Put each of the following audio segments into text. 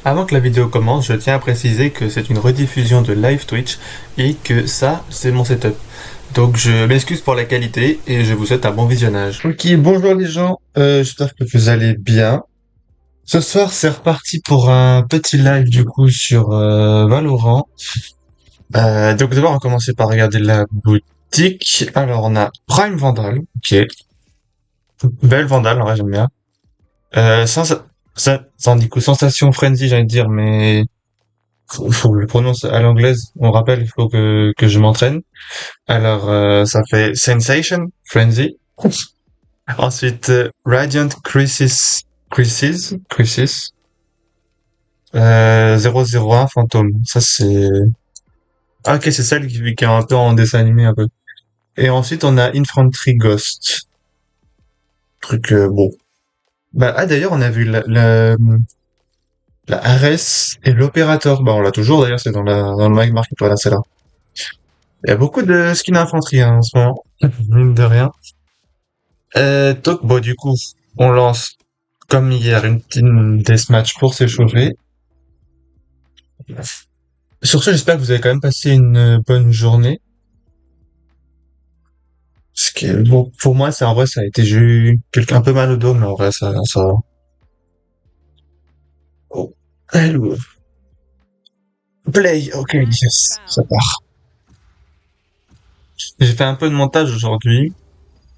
Avant que la vidéo commence, je tiens à préciser que c'est une rediffusion de live Twitch et que ça, c'est mon setup. Donc je m'excuse pour la qualité et je vous souhaite un bon visionnage. Ok, bonjour les gens, j'espère que vous allez bien. Ce soir, c'est reparti pour un petit live du coup sur Valorant. Donc d'abord, on va commencer par regarder la boutique. Alors, on a Prime Vandal, ok. Belle Vandal, en vrai, j'aime bien. Du coup, Sensation Frenzy, j'allais dire, mais faut que je le prononce à l'anglaise. On rappelle, il faut que je m'entraîne. Alors, ça fait Sensation Frenzy. Ensuite, Radiant Crisis, 001 Fantôme. Ça, c'est... Ah, ok, c'est celle qui est un peu en dessin animé, un peu. Et ensuite, on a Infantry Ghost. Truc, bon. Bah, ah, d'ailleurs, on a vu la RS et l'Opérateur. Bah, on l'a toujours, d'ailleurs, c'est dans le Mag Market, voilà, c'est là. Il y a beaucoup de skins infanterie, hein, en ce moment. Mine de rien. Donc, bon, du coup, on lance, comme hier, une team deathmatch pour s'échauffer. Sur ce, j'espère que vous avez quand même passé une bonne journée. Ce qui est, bon, pour moi, c'est en vrai, ça a été, j'ai eu quelqu'un un peu mal au dos, mais en vrai, ça va. Oh. Hello. Play, ok, yes, ça part. J'ai fait un peu de montage aujourd'hui.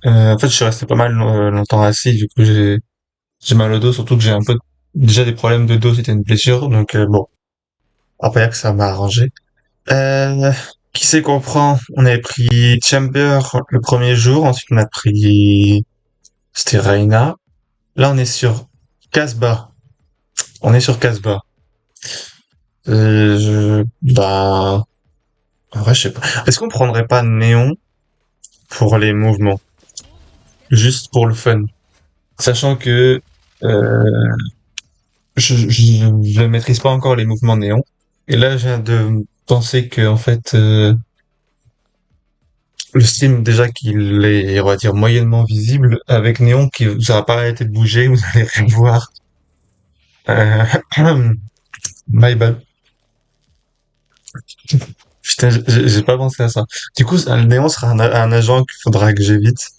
En fait, je suis resté pas mal longtemps assis, du coup, j'ai mal au dos, surtout que j'ai un peu déjà des problèmes de dos, c'était une blessure, donc bon, après que ça m'a arrangé. Euh, qui c'est qu'on prend? On avait pris Chamber le premier jour, ensuite on a pris, c'était Reina. Là, on est sur Casbah. On est sur Casbah. Bah, en vrai, je sais pas. Est-ce qu'on prendrait pas Néon pour les mouvements? Juste pour le fun. Sachant que, euh, je maîtrise pas encore les mouvements Néon. Et là, je viens de penser que, en fait, le stream, déjà qu'il est, on va dire, moyennement visible, avec Néon, qui vous aura pas arrêté de bouger, vous allez rien voir. Euh, my bad. Putain, j'ai pas pensé à ça. Du coup, le néon sera un agent qu'il faudra que j'évite.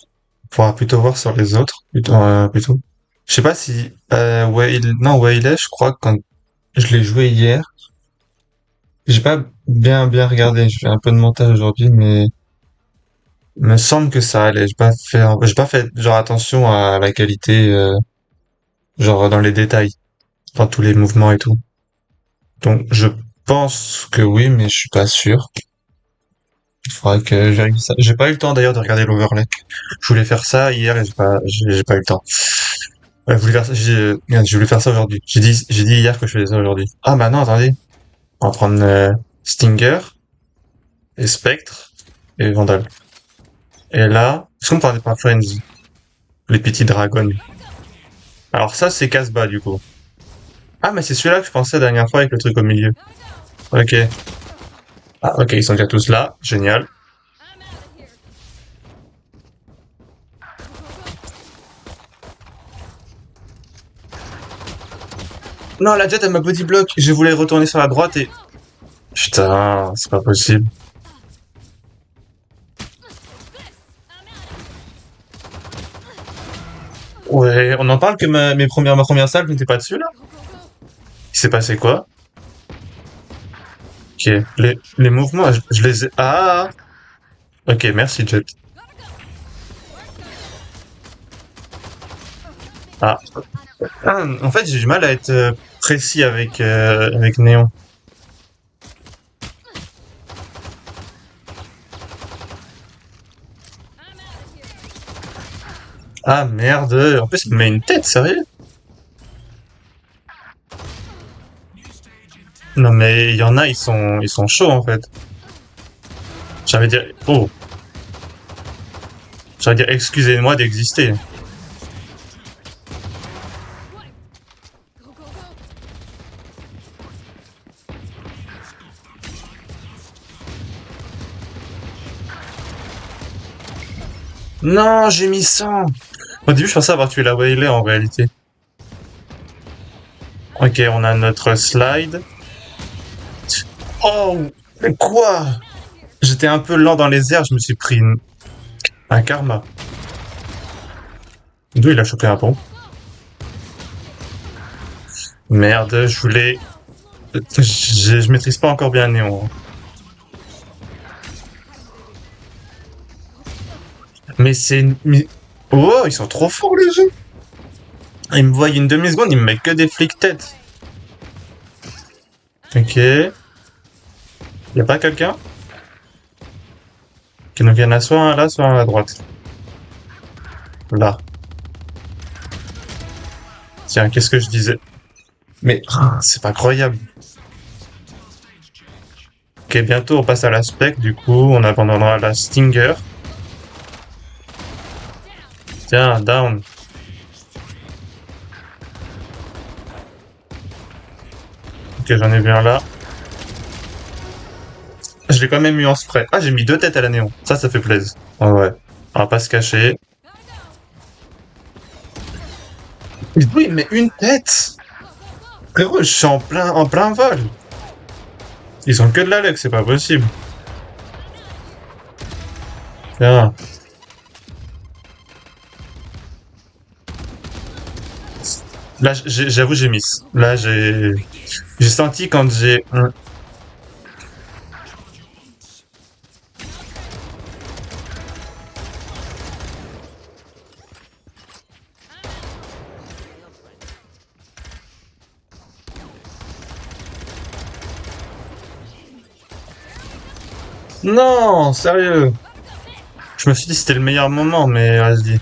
Faudra plutôt voir sur les autres, plutôt. Je sais pas si, non, Waylay, je crois que quand je l'ai joué hier, j'ai pas bien regardé. Je fais un peu de montage aujourd'hui, mais il me semble que ça allait. J'ai pas fait genre attention à la qualité, genre dans les détails, dans tous les mouvements et tout. Donc, je pense que oui, mais je suis pas sûr. Il faudra que je vérifie ça. J'ai pas eu le temps d'ailleurs de regarder l'overlay. Je voulais faire ça hier et j'ai pas eu le temps. Je voulais faire ça, merde, je voulais faire ça aujourd'hui. J'ai dit hier que je faisais ça aujourd'hui. Ah bah non, attendez. On va prendre Stinger et Spectre et Vandal. Et là, est-ce qu'on parlait pas Frenzy? Les petits dragons. Alors ça, c'est Casbah du coup. Ah mais c'est celui-là que je pensais la dernière fois avec le truc au milieu. Ok. Ah ok, ils sont déjà tous là. Génial. Non, la Jet elle m'a body block. Je voulais retourner sur la droite et... Putain, c'est pas possible. Ouais, on en parle que ma première salle n'était pas dessus, là? Il s'est passé quoi? Ok, les mouvements, je les ai... Ah! Ok, merci, Jet. Ah. Ah, en fait, j'ai du mal à être précis avec Néon. Ah, merde. En plus, il me met une tête, sérieux? Non, mais il y en a, ils sont chauds, en fait. J'avais dire... Oh, j'allais dire, excusez-moi d'exister. Non, j'ai mis 100. Au début, je pensais avoir tué la Waylay en réalité. Ok, Ok, on a notre slide. Oh, mais quoi? J'étais un peu lent dans les airs, je me suis pris un karma. D'où il a chopé un pont? Merde, je voulais... Je maîtrise pas encore bien Néon. Mais oh, ils sont trop forts les jeux. Ils me voient une demi-seconde, ils me mettent que des flics tête. Ok. Y a pas quelqu'un qui nous vienne à soit un là, soit un à droite. Là. Tiens, qu'est-ce que je disais? Mais c'est pas croyable. Ok, bientôt on passe à la spec, du coup on abandonnera la Stinger. Tiens, down. Ok, j'en ai vu un là. Je l'ai quand même mis en spray. Ah, j'ai mis deux têtes à la néon. Ça fait plaisir. Ah ouais. On va pas se cacher. Mais oui, mais une tête! Frérot, je suis en plein vol. Ils ont que de la luck, c'est pas possible. Tiens. Là, j'avoue, j'ai miss. Là, j'ai senti quand j'ai... Non, sérieux. Je me suis dit que c'était le meilleur moment, mais vas-y.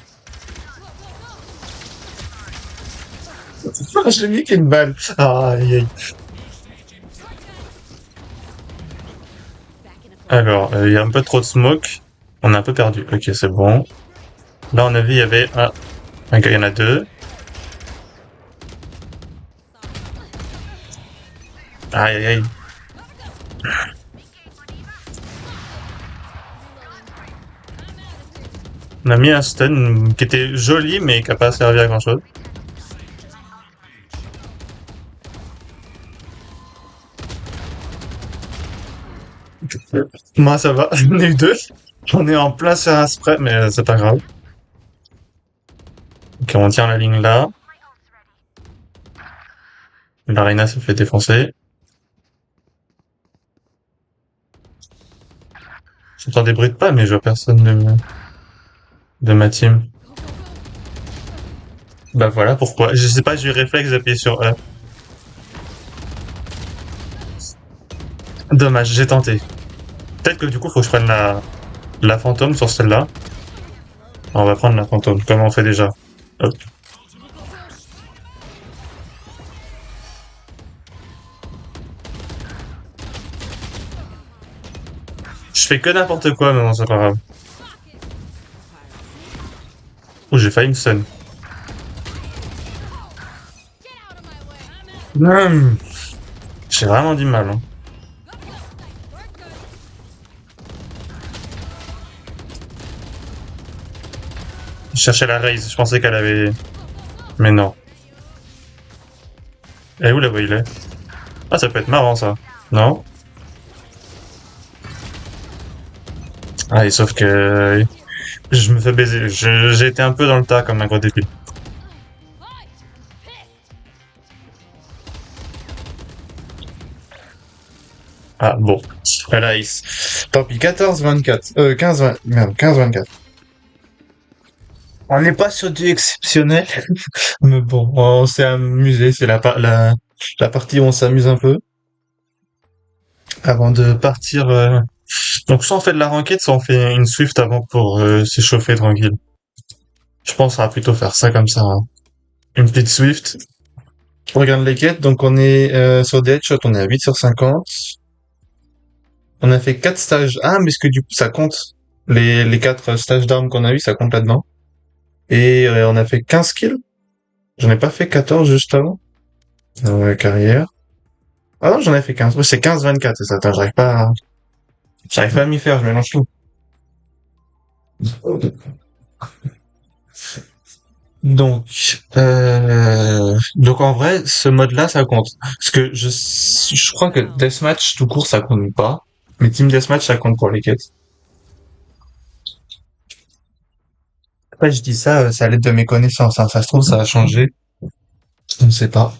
J'ai mis qu'une balle. Ah, aïe, aïe. Alors, il y a un peu trop de smoke. On a un peu perdu. Ok, c'est bon. Là, on a vu, il y avait un gars, il y en a deux. Aïe, aïe, aïe. On a mis un stun qui était joli, mais qui n'a pas servi à grand chose. Moi, ça va. J'en ai eu deux. On est en plein sur un spray, mais c'est pas grave. Ok, on tient la ligne là. L'Arena se fait défoncer. J'entends des bruits de pas, mais je vois personne de ma team. Bah voilà pourquoi. Je sais pas, j'ai eu le réflexe d'appuyer sur E. Dommage, j'ai tenté. Peut-être que du coup, faut que je prenne la fantôme sur celle-là. On va prendre la fantôme, comme on fait déjà. Hop. Je fais que n'importe quoi, mais bon, c'est pas grave. Ouh, j'ai failli me stun. J'ai vraiment du mal. Hein. Je cherchais la raise, je pensais qu'elle avait... Mais non. Et où là où il est? Ah, ça peut être marrant ça. Non? Ah, et sauf que... Je me fais baiser. J'ai été un peu dans le tas comme un gros débile. Ah, bon. Voilà, tant pis, 14-24. 15-20. Merde, 15-24. On n'est pas sur du exceptionnel, mais bon, on s'est amusé. C'est la partie où on s'amuse un peu avant de partir. Donc, soit on fait de la ranked, soit on fait une Swift avant pour s'échauffer tranquille. Je pense qu'on va plutôt faire ça comme ça. Hein. Une petite Swift. On regarde les quêtes, donc on est sur des headshots, on est à 8 sur 50. On a fait 4 stages. Ah, mais est-ce que du coup ça compte? Les 4 stages d'armes qu'on a eu, ça compte là-dedans. Et on a fait 15 kills. J'en ai pas fait 14 juste avant. Dans la carrière. Ah non, j'en ai fait 15. Ouais, c'est 15-24, c'est ça. Attends, j'arrive pas à m'y faire, je mélange tout. Donc en vrai, ce mode-là, ça compte. Parce que je crois que Deathmatch tout court, ça compte pas. Mais Team Deathmatch, ça compte pour les quêtes. Après, je dis ça, ça à l'aide de mes connaissances, hein. Ça se trouve, ça a changé. Je ne sais pas.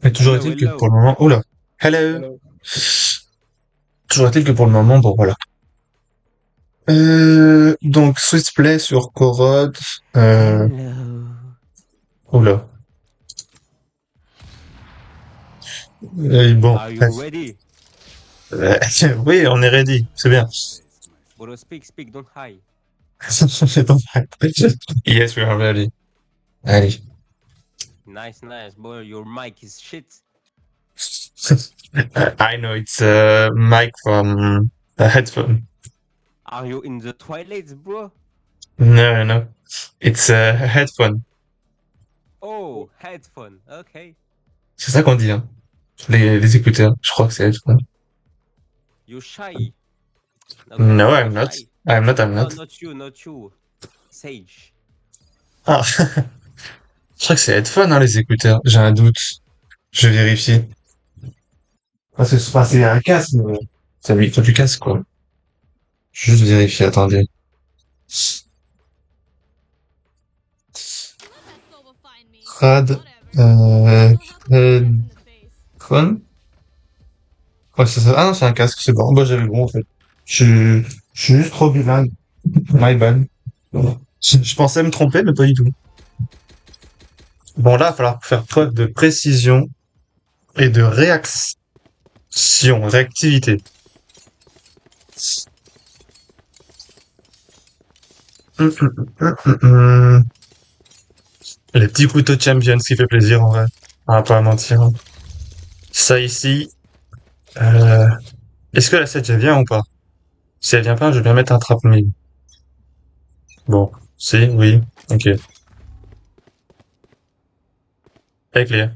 Mais toujours Hello, est-il que pour hello. le moment, oula. Hello. Hello. Toujours est-il que pour le moment, bon voilà. Donc Switchplay sur Corod. Euh, Hello. oula. Bon. Are you ready? Euh, oui, on est ready. C'est bien. Bro, speak, don't hide. C'est pas vrai. Yes, we are ready. Allez. Nice, boy. Your mic is shit. I know it's mic from a headphone. Are you in the toilets, bro? No, no. It's a headphone. Oh, headphone. Okay. C'est ça qu'on dit, hein. Les écouteurs. Je crois que c'est headphone. You shy. Okay, No, you're I'm not. shy. I'm No, not. not you. Sage. Ah, je crois que c'est headphone, hein, les écouteurs. J'ai un doute. Je vérifie. Parce que c'est un casque, mais ça lui faut du casque, quoi. Juste vérifier, attendez. Rad, euh, headphone. Ouais, c'est ça. Ah non, c'est un casque, c'est bon. Bah, j'avais bon, en fait. Je suis juste trop bilingue. My bad. Je pensais me tromper, mais pas du tout. Bon, là, il va falloir faire preuve de précision et de réactivité. Hum. Les petits couteaux champions, ce qui fait plaisir, en vrai. On va pas mentir. Ça ici, euh, est-ce que la 7 elle vient ou pas? Si elle vient pas, je vais bien mettre un trap mid. Bon, si, oui, ok. Avec les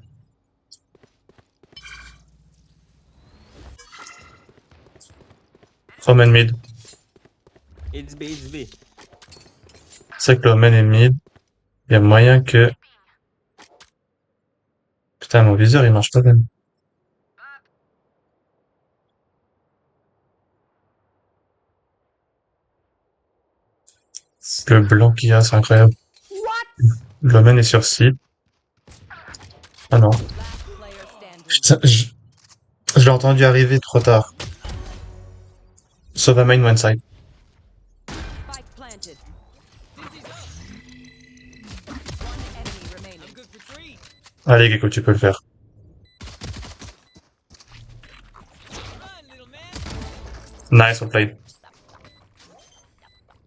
Omen mid. It's B. C'est que l'Omen est mid. Il y a moyen que... Putain, mon viseur, il marche pas même. Le blanc qu'il y a, c'est incroyable. L'Omen est sur site. Ah non. Putain, je l'ai entendu arriver trop tard. Sova main one side. Spike planted. One enemy remaining. Allez, Gecko, tu peux le faire. Nice, well played.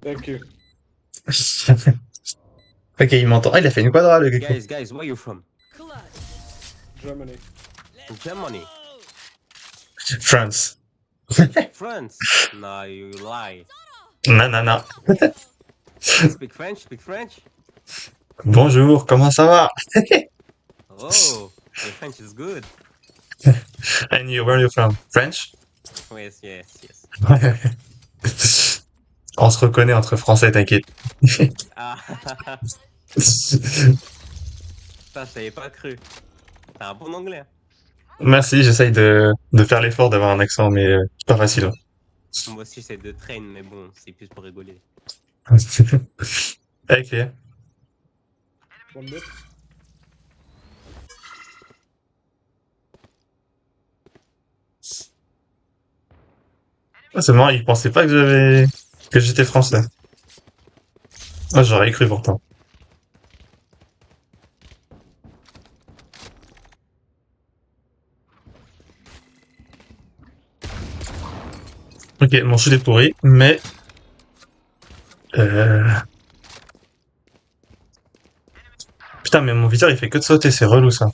Thank you. Ok, il m'entend. Ah, il a fait une quadra, le Gecko. Guys, where you from? Germany. Germany. France. France. Nah, you lie. Non, non, non. Speak French. Bonjour, comment ça va? Oh, your French is good. And you, where are you from? French? Yes. On se reconnaît entre français, t'inquiète. Ah, ça, je t'avais pas cru. T'as un bon anglais. Hein. Merci, j'essaye de faire l'effort d'avoir un accent, mais c'est pas facile. Moi aussi, j'essaie de train, mais bon, c'est plus pour rigoler. Ok. One mid. Ah, c'est marrant, il pensait pas que j'étais français. Ah, j'aurais cru pourtant. Ok, mon shoot est pourri, mais... Euh... Putain, mais mon viseur, il fait que de sauter, c'est relou, ça.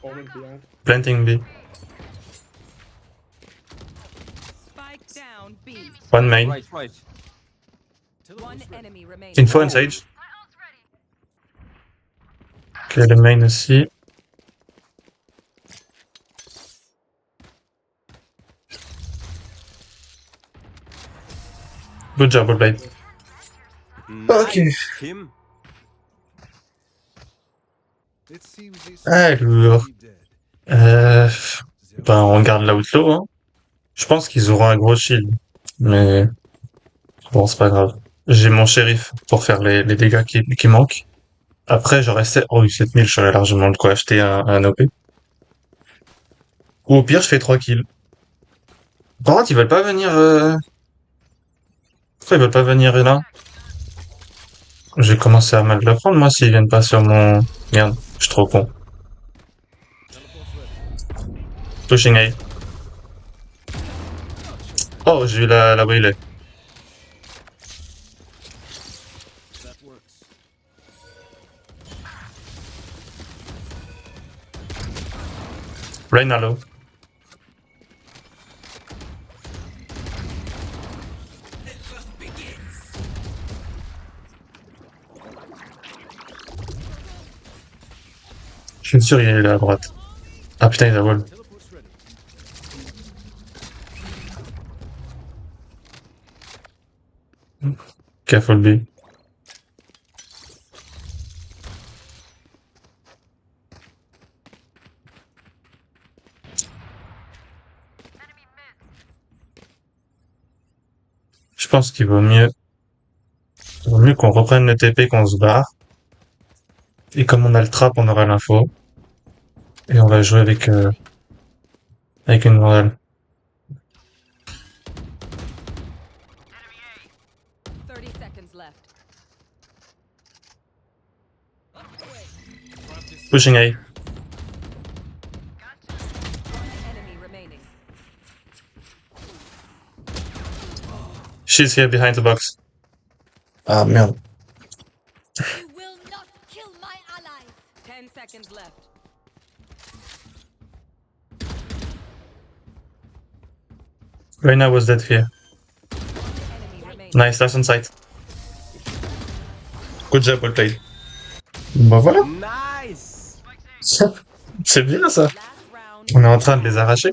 Omen behind. Planting B. Spike down B. One main. Right. One enemy remaining. Info and Sage. Ok, le main aussi. Good job, Blade. Nice Ok. team. Alors, euh, ben on garde l'outlaw, hein. Je pense qu'ils auront un gros shield, mais bon, c'est pas grave. J'ai mon shérif pour faire les dégâts qui manquent. Après, j'aurais 7000, j'aurais largement de quoi acheter un OP. Ou au pire, je fais 3 kills. Par contre, ils veulent pas venir... Pourquoi ils veulent pas venir là? J'ai commencé à mal le prendre, moi, s'ils viennent pas sur mon... Merde, je suis trop con. Pushing A. Oh, j'ai eu la Waylay. Rain low. Je suis sûr il est là à droite. Ah putain, il a wall. Careful B. Je pense qu'il vaut mieux qu'on reprenne le TP, qu'on se barre. Et comme on a le trap, on aura l'info. Et on va jouer avec une Vandale. 30 seconds left. Pushing A. Enemy remaining. She's here behind the box. Ah merde. You will not kill my allies. 10 seconds left. Reyna was dead here. Enemy remaining. Nice, last on sight. Good job, well played. Bah voilà. Nice. C'est bien ça. Last round. On est en train de les arracher.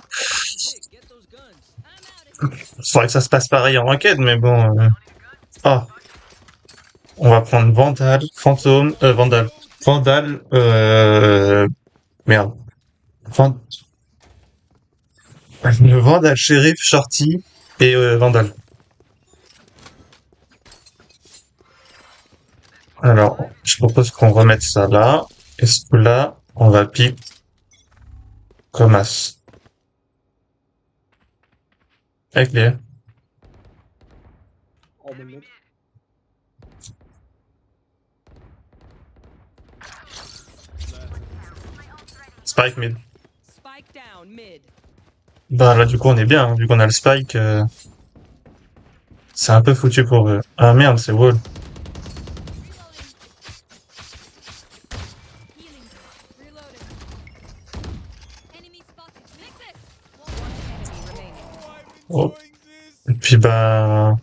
Faudrait que ça se passe pareil en ranked, mais bon... Ah. On va prendre Vandal, Fantôme... Vandal. Vandal... Merde. Le Vandal, Shérif, Shorty et Vandal. Alors, je propose qu'on remette ça là. Et ce là, on va pique comme as. Avec les... Omen mid. Spike mid. Spike down mid. Bah là du coup on est bien, hein, vu qu'on a le spike. C'est un peu foutu pour eux. Ah merde, c'est wall. Healing. Reloading. Enemy spotted. Take this. Enemy remaining. Oh. Et puis bah...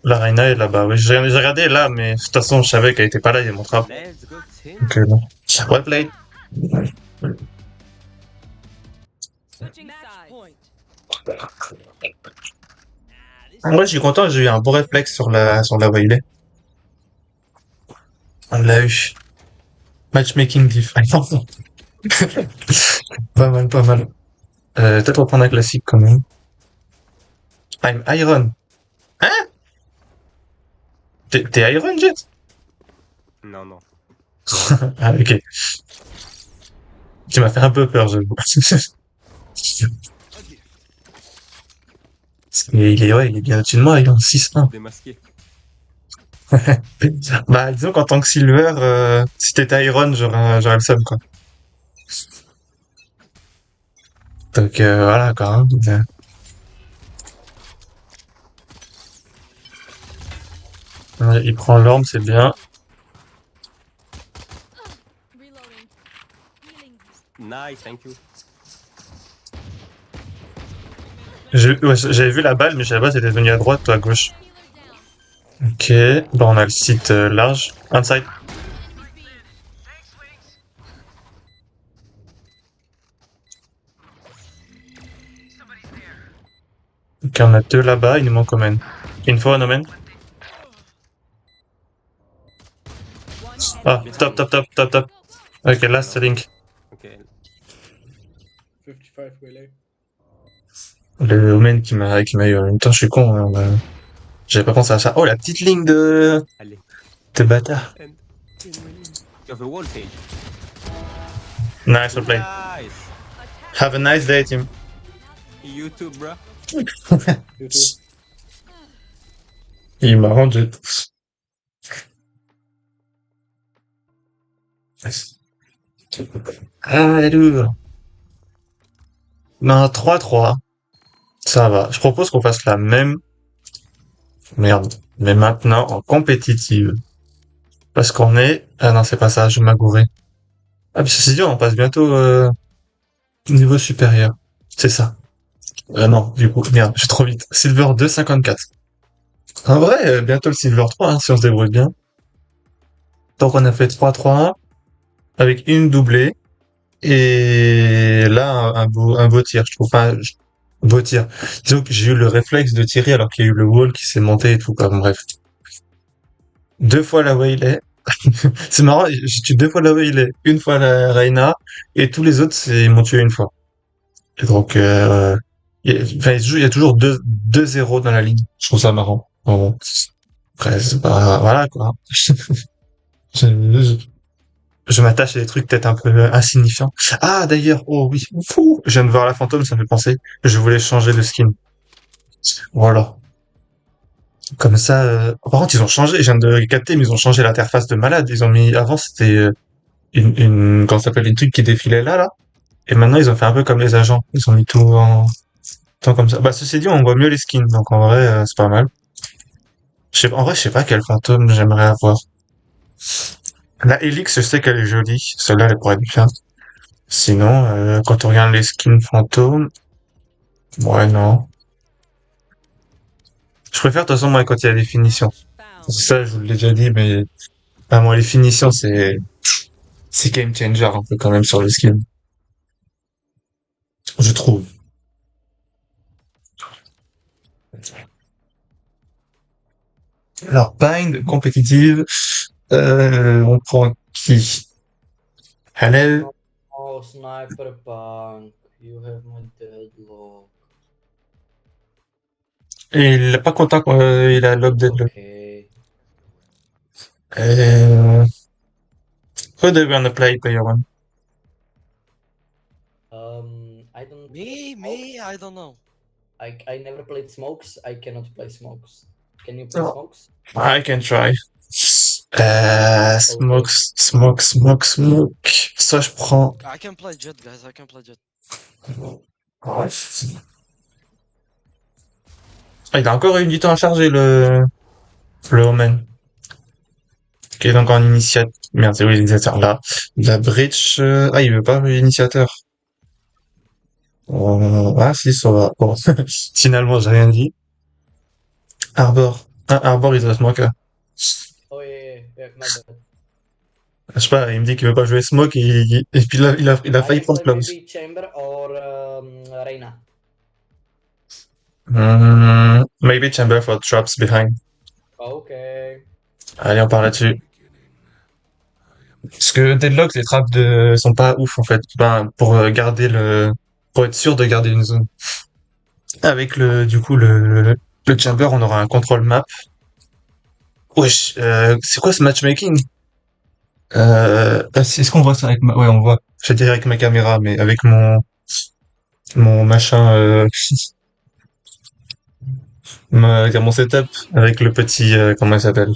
La Reyna est là-bas. Oui, j'ai regardé là, mais de toute façon je savais qu'elle était pas là, il y a mon trap. Let's go team. Donc non. Well played. Switching sides. Moi je suis content, j'ai eu un bon réflexe sur la Waylay. On l'a eu. Matchmaking diff. Pas mal, pas mal. Peut-être reprendre un classique quand même. I'm Iron. Hein? T'es Iron, Jet? Non, non. Ah, ok. Tu m'as fait un peu peur, j'avoue. Il est bien au-dessus de moi, il est en 6-1. Démasqué. Bah, disons qu'en tant que Silver, si t'étais Iron, j'aurais le seum, quoi. Donc, voilà, quoi. Hein. Ouais, il prend l'orme, c'est bien. Reloading. Healing. Nice, thank you. Ouais, j'avais vu la balle, mais je savais pas si c'était venu à droite ou à gauche. Healer down. Ok, bon, on a le site large. Inside. Enemy B. Ok, on a deux là-bas, il nous manque Omen. Info on Omen. One Ah, enemy top, top, top, top, top. Okay, last link. Ok. 55 melee. Le Omen qui m'a eu en même temps, je suis con, hein, bah, j'avais pas pensé à ça. Oh, la petite ligne Allez. de bâtard. And you have a wall cage. Nice, well played. Nice. Have a nice day, team. You too, bro. You too. Il m'a rendu. Ah, elle est lourde. Non, 3-3. Ça va. Je propose qu'on fasse la même. Merde. Mais maintenant en compétitive. Parce qu'on est... Ah non, c'est pas ça, je m'agourais. Ah, mais ceci dit, on passe bientôt au niveau supérieur. C'est ça. Non, du coup, merde, j'ai trop vite. Silver 2, 54. En vrai, bientôt le Silver 3, hein, si on se débrouille bien. Donc on a fait 3-3-1 avec une doublée. Et là, un beau tir, je trouve. Enfin, beau tir. Disons que j'ai eu le réflexe de tirer alors qu'il y a eu le wall qui s'est monté et tout, quoi. Bon, bref. 2 fois la Waylay. C'est marrant, j'ai tué 2 fois la Waylay, une fois la Reyna, et tous les autres, ils m'ont tué une fois. Et donc, enfin, il y a toujours 2-0 dans la ligne. Je trouve ça marrant. Bon, après, c'est pas, voilà, quoi. Je, je m'attache à des trucs peut-être un peu insignifiants. Ah, d'ailleurs, oh oui, fou, je viens de voir la fantôme, ça me fait penser. Je voulais changer de skin. Voilà. Comme ça, par contre, ils ont changé, je viens de capter, mais ils ont changé l'interface de malade. Ils ont mis, avant, c'était comment ça s'appelle, une truc qui défilait là. Et maintenant, ils ont fait un peu comme les agents. Ils ont mis tout comme ça. Bah, ceci dit, on voit mieux les skins, donc en vrai, c'est pas mal. En vrai, je sais pas quel fantôme j'aimerais avoir. La Helix, je sais qu'elle est jolie. Celle-là, elle pourrait être bien. Sinon, quand on regarde les skins fantômes, ouais, non. Je préfère, de toute façon, moi, quand il y a des finitions. Match found. Ça, je vous l'ai déjà dit, mais, moi, les finitions, c'est game changer, un peu, quand même, sur le skin. Je trouve. Alors, bind, compétitive, on prend qui? Halel. Oh, sniper punk, you have my deadlock. Et il est pas content quand il a lock deadlock. Okay. Euh, who do you wanna play, player one? I don't. Me, I don't know. I never played smokes. I cannot play smokes. Can you play Oh. smokes? I can try. Smoke. Ça, je prends. I can play Jet, guys. I can play Jet. Ouais. Ah, il a encore eu du temps à charger le Omen. Qui est donc en initiateur. Merde, c'est oui, l'initiateur là. La Breach. Ah, il veut pas l'initiateur. Ah, si, ça va. Bon. Finalement, j'ai rien dit. Arbor. Ah, Arbor, il doit smoke. Oh yeah, my bad. Je sais pas, il me dit qu'il veut pas jouer smoke et puis là, il a failli I prendre play close. maybe chamber or Reina. Maybe chamber for traps behind. Okay. Allez, on part là-dessus. Parce que Deadlock, les traps sont pas ouf, en fait. Ben, pour être sûr de garder une zone. Avec du coup, le chamber, on aura un control map. Wesh, c'est quoi ce matchmaking? Est-ce qu'on voit ça ouais, on voit. Je vais dire avec ma caméra, mais avec mon machin, mon setup, avec le petit, comment il s'appelle?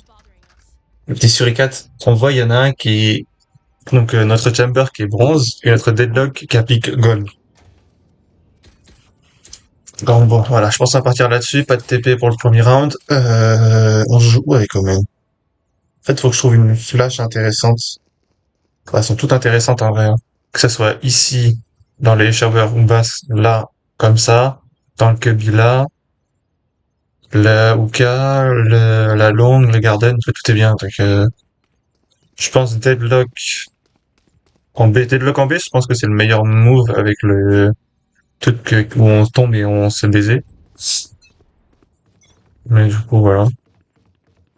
Le petit suricate. On voit, il y en a un donc, notre chamber qui est bronze, et notre deadlock qui applique gold. Donc bon, voilà, je pense à partir là-dessus, pas de TP pour le premier round. On joue, ouais, quand même. En fait, faut que je trouve une flash intéressante. Elles sont toutes intéressantes en vrai, hein. Que ça soit ici, dans les showers ou basse, là, comme ça, dans le cubby là, la hookah, la longue, le garden, tout est bien. Donc, je pense deadlock en B. Deadlock en B, je pense que c'est le meilleur move avec le truc où on tombe et on se baiser. Mais du coup, voilà.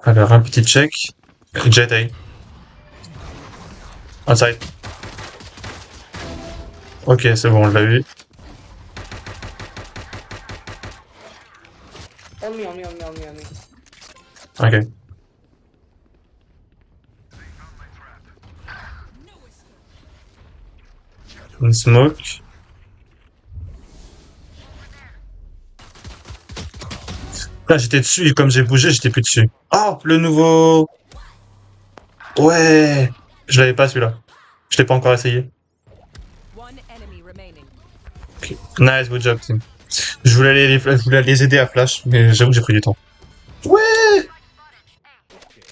Alors, un petit check. Jet A. Outside. Ok, c'est bon, on l'a eu. On me, on me, on me, on me, on me. Ok. Une smoke. Là, j'étais dessus et comme j'ai bougé, j'étais plus dessus. Oh, le nouveau... Ouais! Je l'avais pas celui-là. Je l'ai pas encore essayé. One enemy remaining. Ok. Nice, good job, team. Je voulais les aider à flash, mais j'avoue que j'ai pris du temps. Ouais!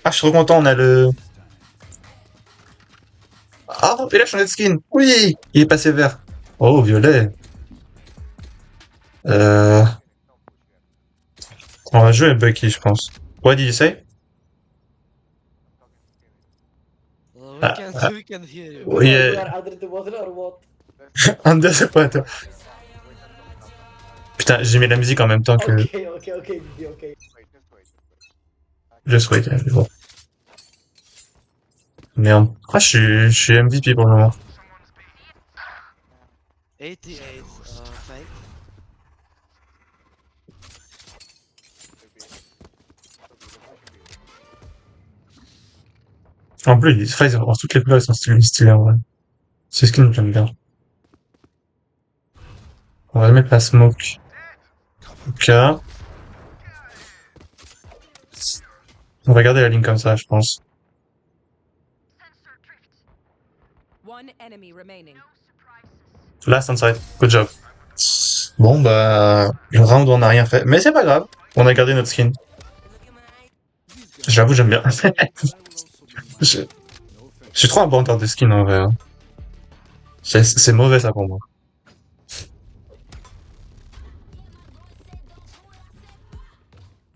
Ah, je suis trop content, on a le... Ah, il a changé de skin. Oui! Il est passé vert. Oh, violet. Euh... On va jouer Bucky, je pense. What did you say? Ah, ah, We can hear you. oui, You are under the water or what? Under the water. Putain, j'ai mis la musique en même temps que... Okay, okay, okay, Didi, okay. Just wait, bon. Merde. Ah, je suis MVP pour le moment. 88 fake. En plus, les Phaser, toutes les couleurs, elles sont stylées, en vrai. C'est ce que j'aime bien. On va mettre la smoke. Ok. On va garder la ligne comme ça, je pense. One enemy remaining. Last inside. Good job. Bon, bah, le round, on n'a rien fait. Mais c'est pas grave. On a gardé notre skin. J'avoue, j'aime bien. je, je suis trop un bandeur de skin, en vrai. Hein. C'est mauvais, ça, pour moi.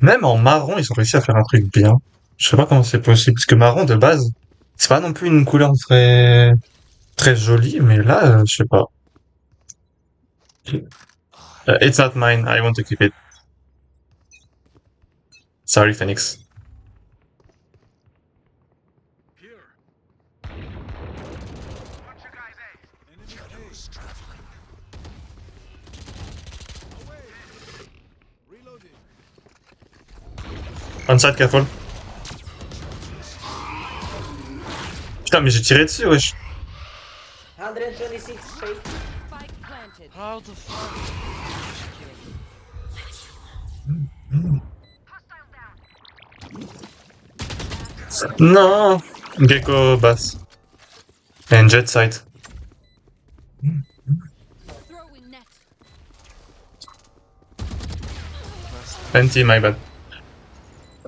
Même en marron, ils ont réussi à faire un truc bien. Je sais pas comment c'est possible. Parce que marron, de base, c'est pas non plus une couleur très jolie, mais là, je sais pas. It's not mine. I want to keep it. Sorry, Phoenix. Onside, careful. Putain, mais j'ai tiré dessus, wesh. 126 fake. Spike planted. How the fuck? Non. Gecko bass. And jet side. Throwing net. Anti, my bad.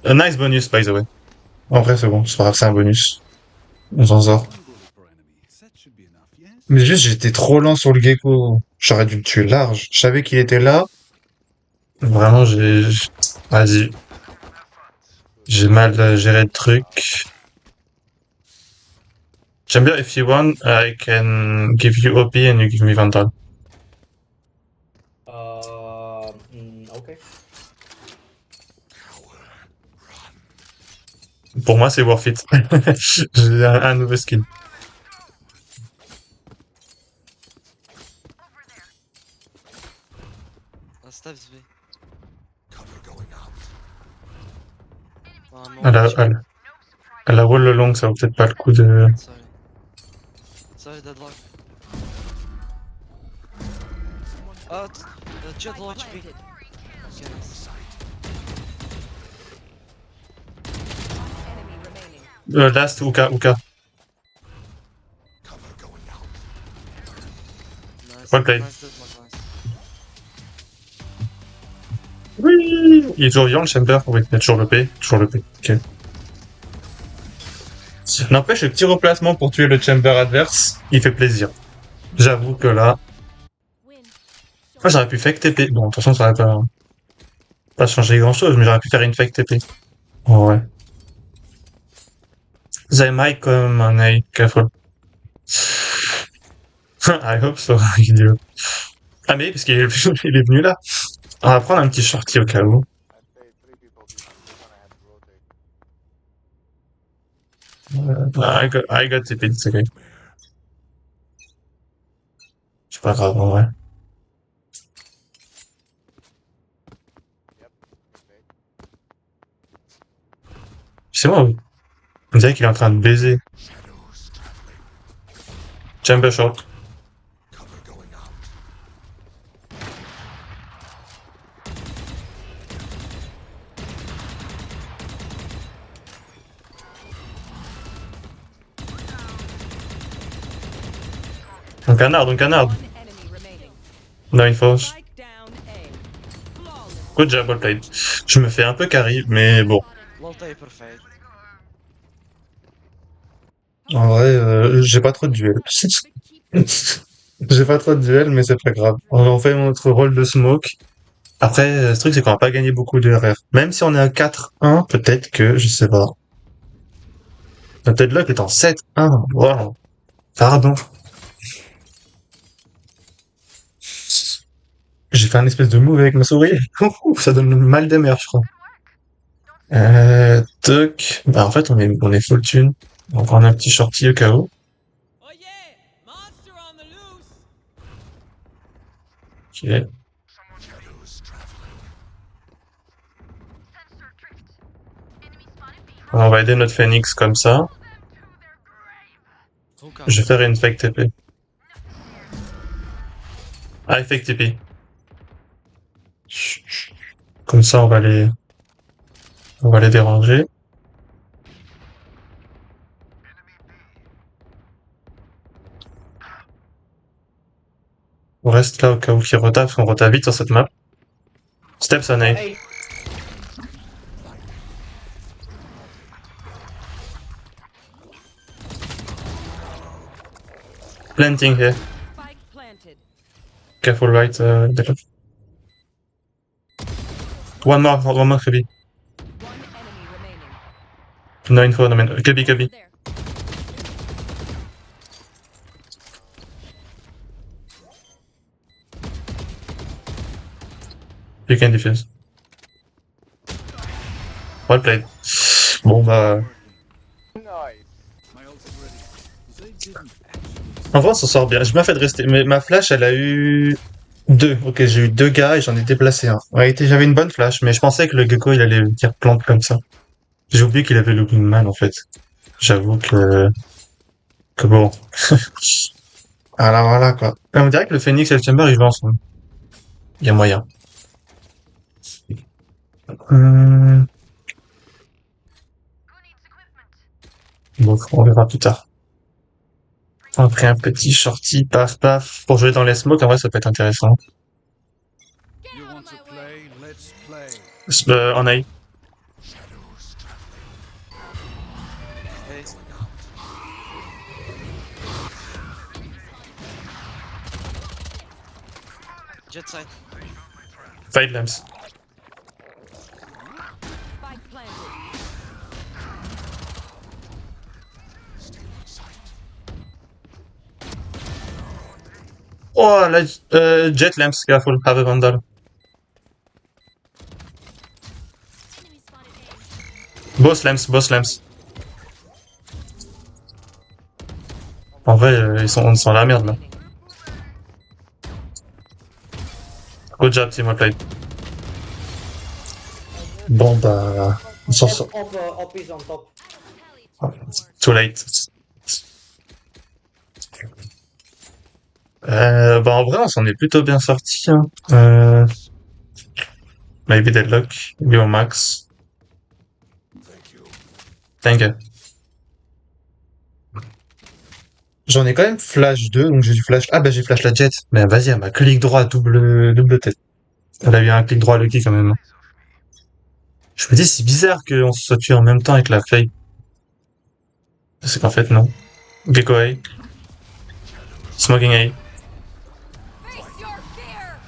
A nice bonus, by the way. En vrai, c'est bon. C'est pas grave, c'est un bonus. On s'en sort. Mais juste, j'étais trop lent sur le gecko. J'aurais dû le tuer large. Je savais qu'il était là. Vraiment, Vas-y. J'ai mal géré le truc. J'aime bien, if you want, I can give you OP and you give me Vandal. Okay. Pour moi, c'est worth it. J'ai un nouveau skin. Steps B. Oh non, À la wall long, ça vaut peut-être pas le coup de... sorry. Sorry, deadlock. Oh, jet low HP. Planted. Okay, nice. Enemy remaining. Last, Uka. Nice. Well played. Nice deadlock, nice. Oui! Il est toujours vivant, le Chamber. Oui, il a toujours le P. Toujours le P. Ok. N'empêche, le petit replacement pour tuer le Chamber adverse, il fait plaisir. J'avoue que là... Win. Moi, j'aurais pu fake TP. Bon, de toute façon, ça aurait pas changé grand-chose, mais j'aurais pu faire une fake TP. Oh, ouais. They might come on A. Careful. I hope so, idiot. Ah, mais parce qu'il est, il est venu là. On va prendre un petit shorty au cas où. I got TP, it's okay. C'est pas grave, en vrai. C'est moi, on dirait qu'il est en train de baiser. Chamber short. Un canard. One enemy remaining. No info. Spike down A. Flawless. Good job, well played. Je me fais un peu carry, mais bon. Low taper fade. En vrai, j'ai pas trop de duels. J'ai pas trop de duels, mais c'est pas grave. On fait notre rôle de smoke. Après, ce truc, c'est qu'on va pas gagner beaucoup de RR. Même si on est à 4-1, peut-être que, je sais pas. Notre deadlock est en 7-1. Wow. Pardon. J'ai fait un espèce de move avec ma souris. Ça donne mal des mers, je crois. Toc. Bah, en fait, on est full tune. On va prendre un petit shorty au cas où. Oh yeah! Monster on the loose! Ok. On va aider notre phoenix comme ça. Hookah. Je vais faire une fake TP. Ah, fake TP. Chut, chut. Comme ça, on va les déranger. On reste là au cas où qu'ils rotavent, parce qu'on rotave vite sur cette map. Steps on A. Hey, Planting here. Spike planted. Careful right, Declan. One more heavy. One enemy remaining. No info, no man. Cubby. There. You can defuse. Well played. Bon bah... En vrai, on s'en sort bien. Je m'ai fait de rester. Mais ma flash, elle a eu... 2. Ok, j'ai eu 2 gars et j'en ai déplacé un. En réalité, j'avais une bonne flash, mais je pensais que le gecko, il allait dire plante comme ça. J'ai oublié qu'il avait le man, en fait. J'avoue que... Que bon. Alors voilà, quoi. On dirait que le Phoenix et le Chamber, ils vont ensemble. Il y a moyen. Bon, on verra plus tard. Après un petit shorty, paf, pour jouer dans les smokes, en vrai, ça peut être intéressant. Get out of my way. En A. Hey. Jet side. Fight lamps. Spike planted. Oh, la, jet lamps, careful, have a vandal. Enemy spotted A. Boss lamps. En vrai, ils sont dans la merde, là. Good job, team, well played. Bon, bah... On s'en sort. Op is on top. Too late. Bah en vrai, on s'en est plutôt bien sorti. Hein. Maybe deadlock, maybe au max. Thank you. J'en ai quand même flash 2, donc j'ai du flash. Ah bah j'ai flash la jet. Mais vas-y, elle m'a clic droit, double tête. Elle a eu un clic droit Lucky quand même. Je me dis, c'est bizarre qu'on se soit tué en même temps avec la fake. C'est qu'en fait, non. Gecko A. Smoking A. Face your fear.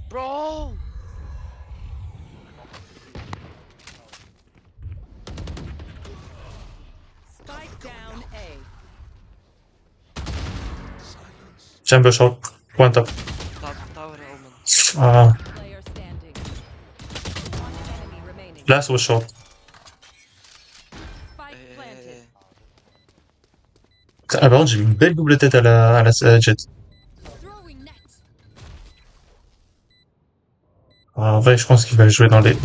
Bro! Spike down A. Chamber short. One top. Tower omen. Ah, Player standing. One enemy remaining. last was short. Spike planted. Ah, par contre, j'ai une belle double tête à la Jet. Throwing net. En vrai, je pense qu'il va jouer dans les... Nice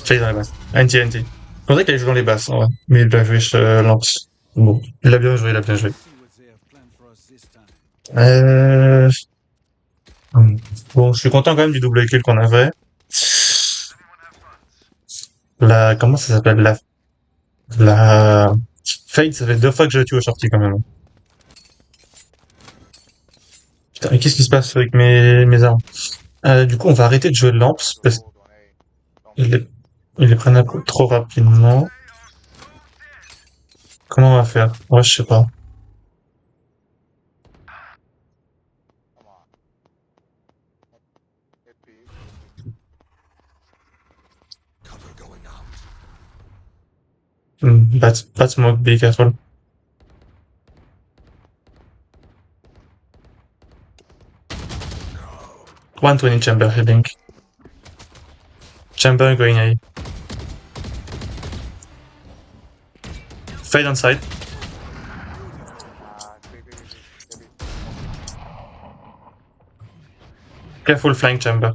try. J'allais dans les basses. NT. Je pensais qu'il allait jouer dans les basses, en vrai. Mais il a joué Lamps. Bon, il a bien joué, il a bien joué. Euh... Bon, je suis content quand même du double kill qu'on avait. Comment ça s'appelle? La Fade, ça fait 2 fois que je le tue au shorty quand même. Putain, mais qu'est-ce qui se passe avec mes armes? Du coup, on va arrêter de jouer Lamps parce qu'ils les prennent un peu trop rapidement. Comment on va faire? Ouais, je sais pas. Bad smoke, be careful. 120 chamber heading. Chamber going A. Fade on side. Careful flying chamber.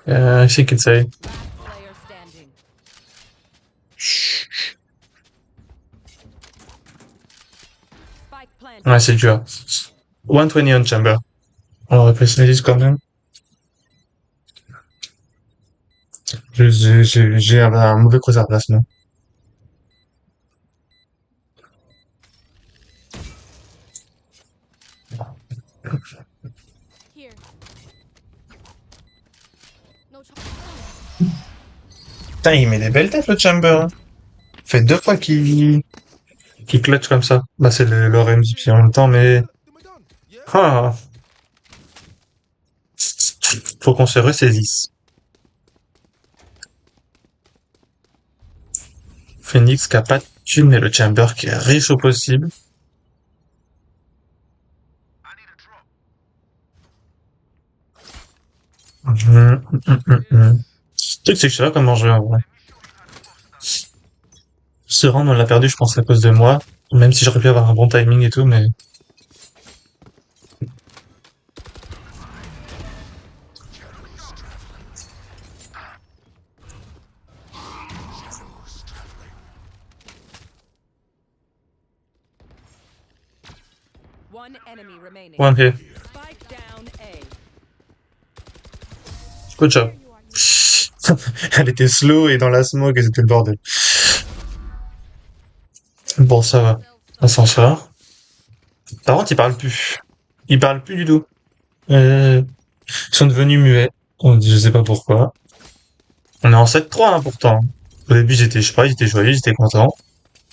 I think it's A. Last player standing. Spike planted. Ouais, c'est dur. 120 on chamber. On va personnaliser quand même. J'ai un mauvais croiseur placement. Here. No trouble. Putain, il met des belles têtes le chamber. Hein. Fait 2 fois qu'il clutch comme ça. Bah, c'est leur MVP en même temps, mais... Ah. Faut qu'on se ressaisisse. Phoenix qui a pas de thune, mais le chamber qui est riche au possible. Le truc, c'est que je sais pas comment jouer en vrai. Ce round, on l'a perdu, je pense, à cause de moi. Même si j'aurais pu avoir un bon timing et tout, mais... One enemy remaining. One here. Spike down A. Good job. Elle était slow et dans la smoke et c'était le bordel. Bon, ça va. On s'en sort. Par contre, ils parlent plus. Ils parlent plus du tout. Ils sont devenus muets. Je sais pas pourquoi. On est en 7-3, hein, pourtant. Au début, je sais pas, j'étais joyeux, j'étais content.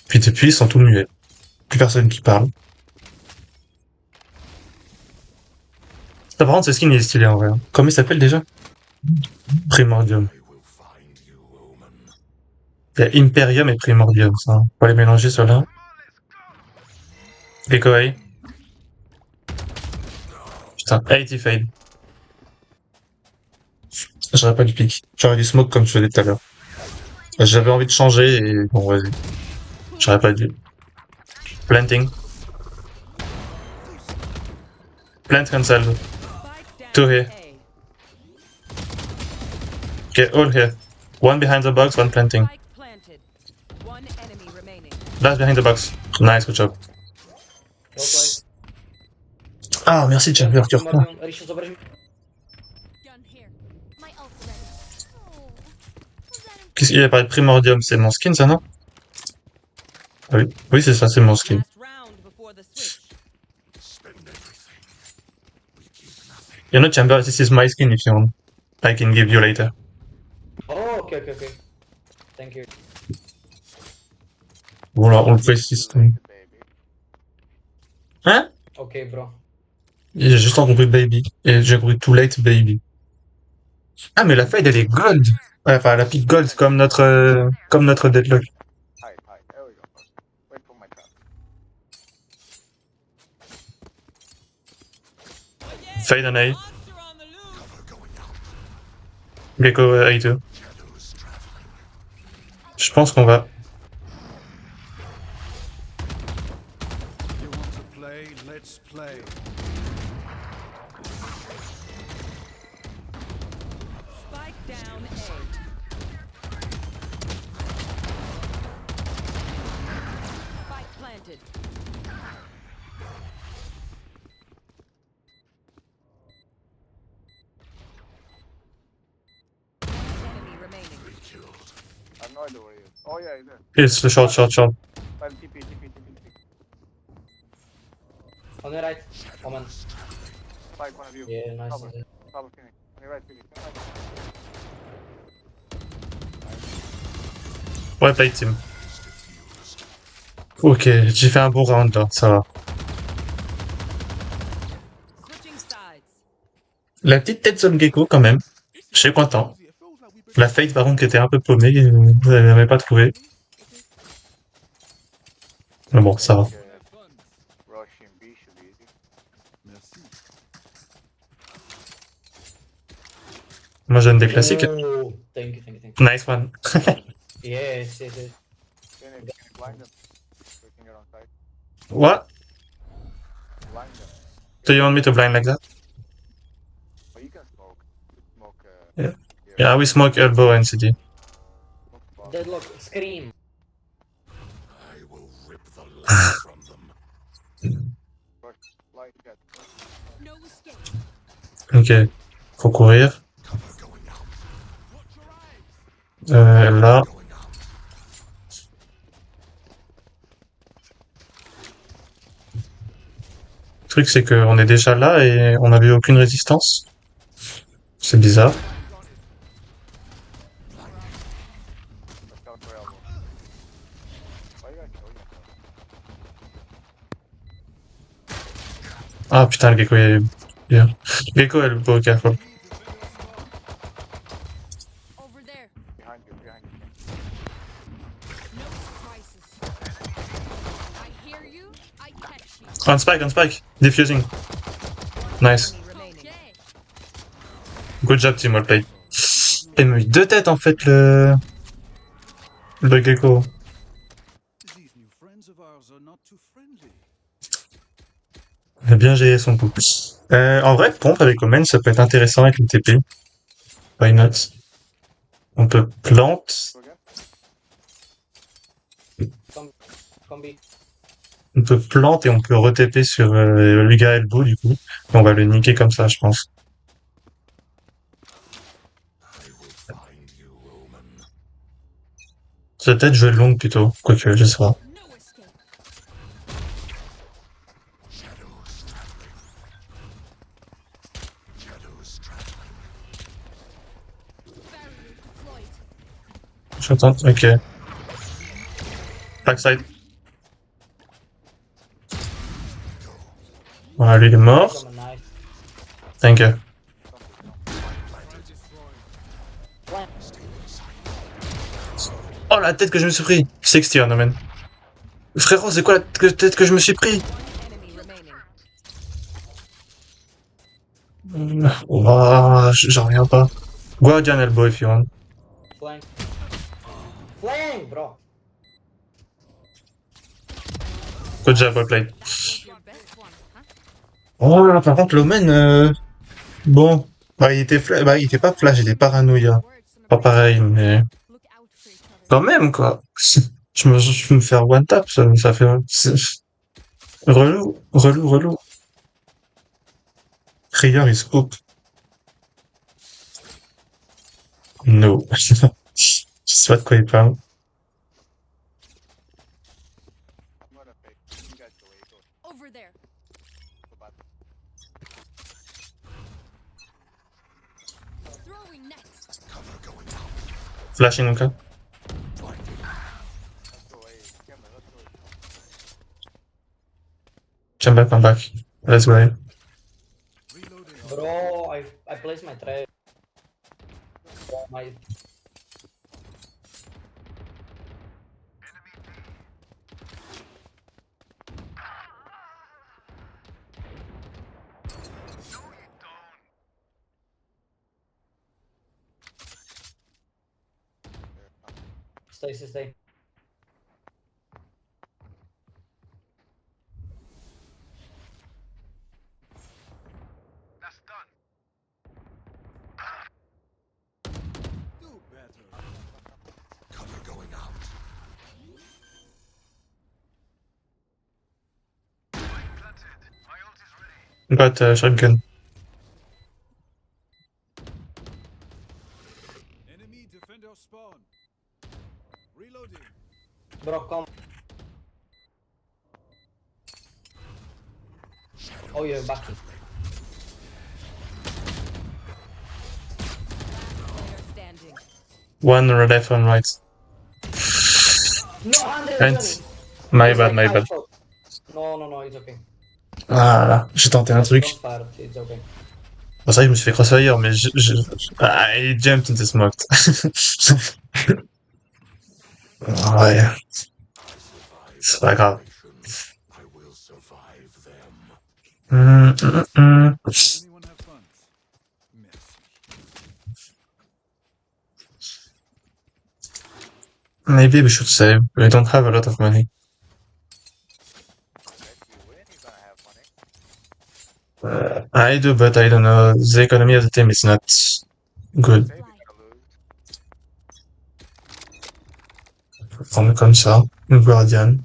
Puis depuis, ils sont tous muets. Plus personne qui parle. Ça, par contre, ce skin il est stylé en vrai. Hein. Comment il s'appelle déjà? Primordium. Il y a Imperium et Primordium, ça. On va les mélanger, ceux-là. Gecko A. Putain, 80 fade. J'aurais pas dû pick. J'aurais dû smoke comme je faisais tout à l'heure. J'avais envie de changer et bon, vas-y. J'aurais pas dû. Planting. Plant cancelled. Spike Two down here. A. Okay, all here. One behind the box, one planting. Spike planted. One enemy remaining. Last behind the box. Nice, good job. Well played. Ah, merci, Chamber, tu reprends. Risha, zobacz. Gun here. My ult's ready. Oh. Was that Qu'est-ce qu'il y a parlé de Primordium? C'est mon skin, ça, non? Ah oui, oui, c'est ça, c'est mon skin. Last round before the switch. You know, Chamber, this is my skin if you want. I can give you later. Oh, okay. Thank you. Voilà, on le précise. Hein? Okay, bro. J'ai juste compris baby. Et j'ai compris too late baby. Ah, mais la fade, elle est gold! Ouais, enfin, la pique gold, comme notre deadlock. Fade on A. Gecko A2. Je pense qu'on va. You want to play? Let's play. Spike down A. Spike planted. Enemy remaining. I have no idea where he is. Oh yeah, he's there. It's the short. Well, TP. On your right. Omen. Spike, one of you. Yeah, nice. Cover. Cover Phoenix. On your right, Phoenix. Ouais, play team. Ok, j'ai fait un bon round là, ça va. Switching sides. La petite tête zone gecko quand même. Je suis content. La fade par contre qui était un peu paumée, vous n'avez pas trouvé. Mais bon, ça va. Rushing B should be easy. Merci. Moi j'aime des classiques. Oh, thank you. Nice one. Yes. Phoenix, blind them. We can get on site. What? Blind them. Do you want me to blind like that? But you can smoke. Smoke, Yeah. Yeah, we smoke elbow and city. smoke far. Deadlock. Scream. I will rip the life from them. Rush, light, jet. No escape. Ok. Faut courir. Là. Le truc c'est qu'on est déjà là et on n'avait aucune résistance. C'est bizarre. Let's go for elbow. Why you guys kill yourself? Ah putain, le gecko est bien. Gecko elbow, careful. Over there. Behind you. No surprises. I hear you. I catch you. On spike. Diffusing. Nice. Enemy remaining. Okay. Good job, team, well played. Il m'a mis deux têtes en fait, le gecko. These new friends of ours are not too friendly. Il a bien géré son coup. En vrai, pompe avec Omen, ça peut être intéressant avec le TP. Why not? On peut plante. Go again? Combi. On peut plante et on peut re-TP sur Liga Elbow du coup. Et on va le niquer comme ça, je pense. Ça peut-être jouer long plutôt. Quoique, je sais pas. No escape. Barrier deployed. J'attends, ok. Backside. Voilà, lui il est mort. Omen, nice. Thank you. Oh la tête que je me suis pris. 60 on man. Frérot, c'est quoi la tête que je me suis pris? Enemy remaining. Oh, j'en reviens pas. Guardian elbow if you want. Flank, bro. Good job, well played. Was your best one, huh? Oh là, par contre, l'Omen, bon. Bah, il était il était pas flash, il était paranoïa. Words on a Pas break. pareil, mais Look out for each other. quand même, quoi. Je me faire one tap, ça fait, relou. Prayer is hope. No. Je sais pas de quoi il parle. I'm gonna fake. You guys go away. Go. Over there. Go back. Throwing net. Flashing, okay. Let's go away. Cameron, let's go away. Come back. Let's go. Reloading. Bro, I placed my trap. My Stay. Do better. Cover going out. Got shotgun. Enemy defender spawn. Reloading. Bro, come. Oh, you're back. Player standing. One left, one right. No, Andre, And Johnny. my It's bad, like my high bad. shot. No, it's okay. Ah, j'ai tenté un truc. Don't fire, it's okay. Bon, c'est vrai que je me suis fait crossfire, mais Ah, he jumped into smoke. Ouais, c'est pas grave. I will survive them. Hum. Anyone have funds? Merci. Maybe we should save. We don't have a lot of money. I do, but I don't know. The economy of the team is not good. Fly. Je vais prendre comme ça. Une Guardian.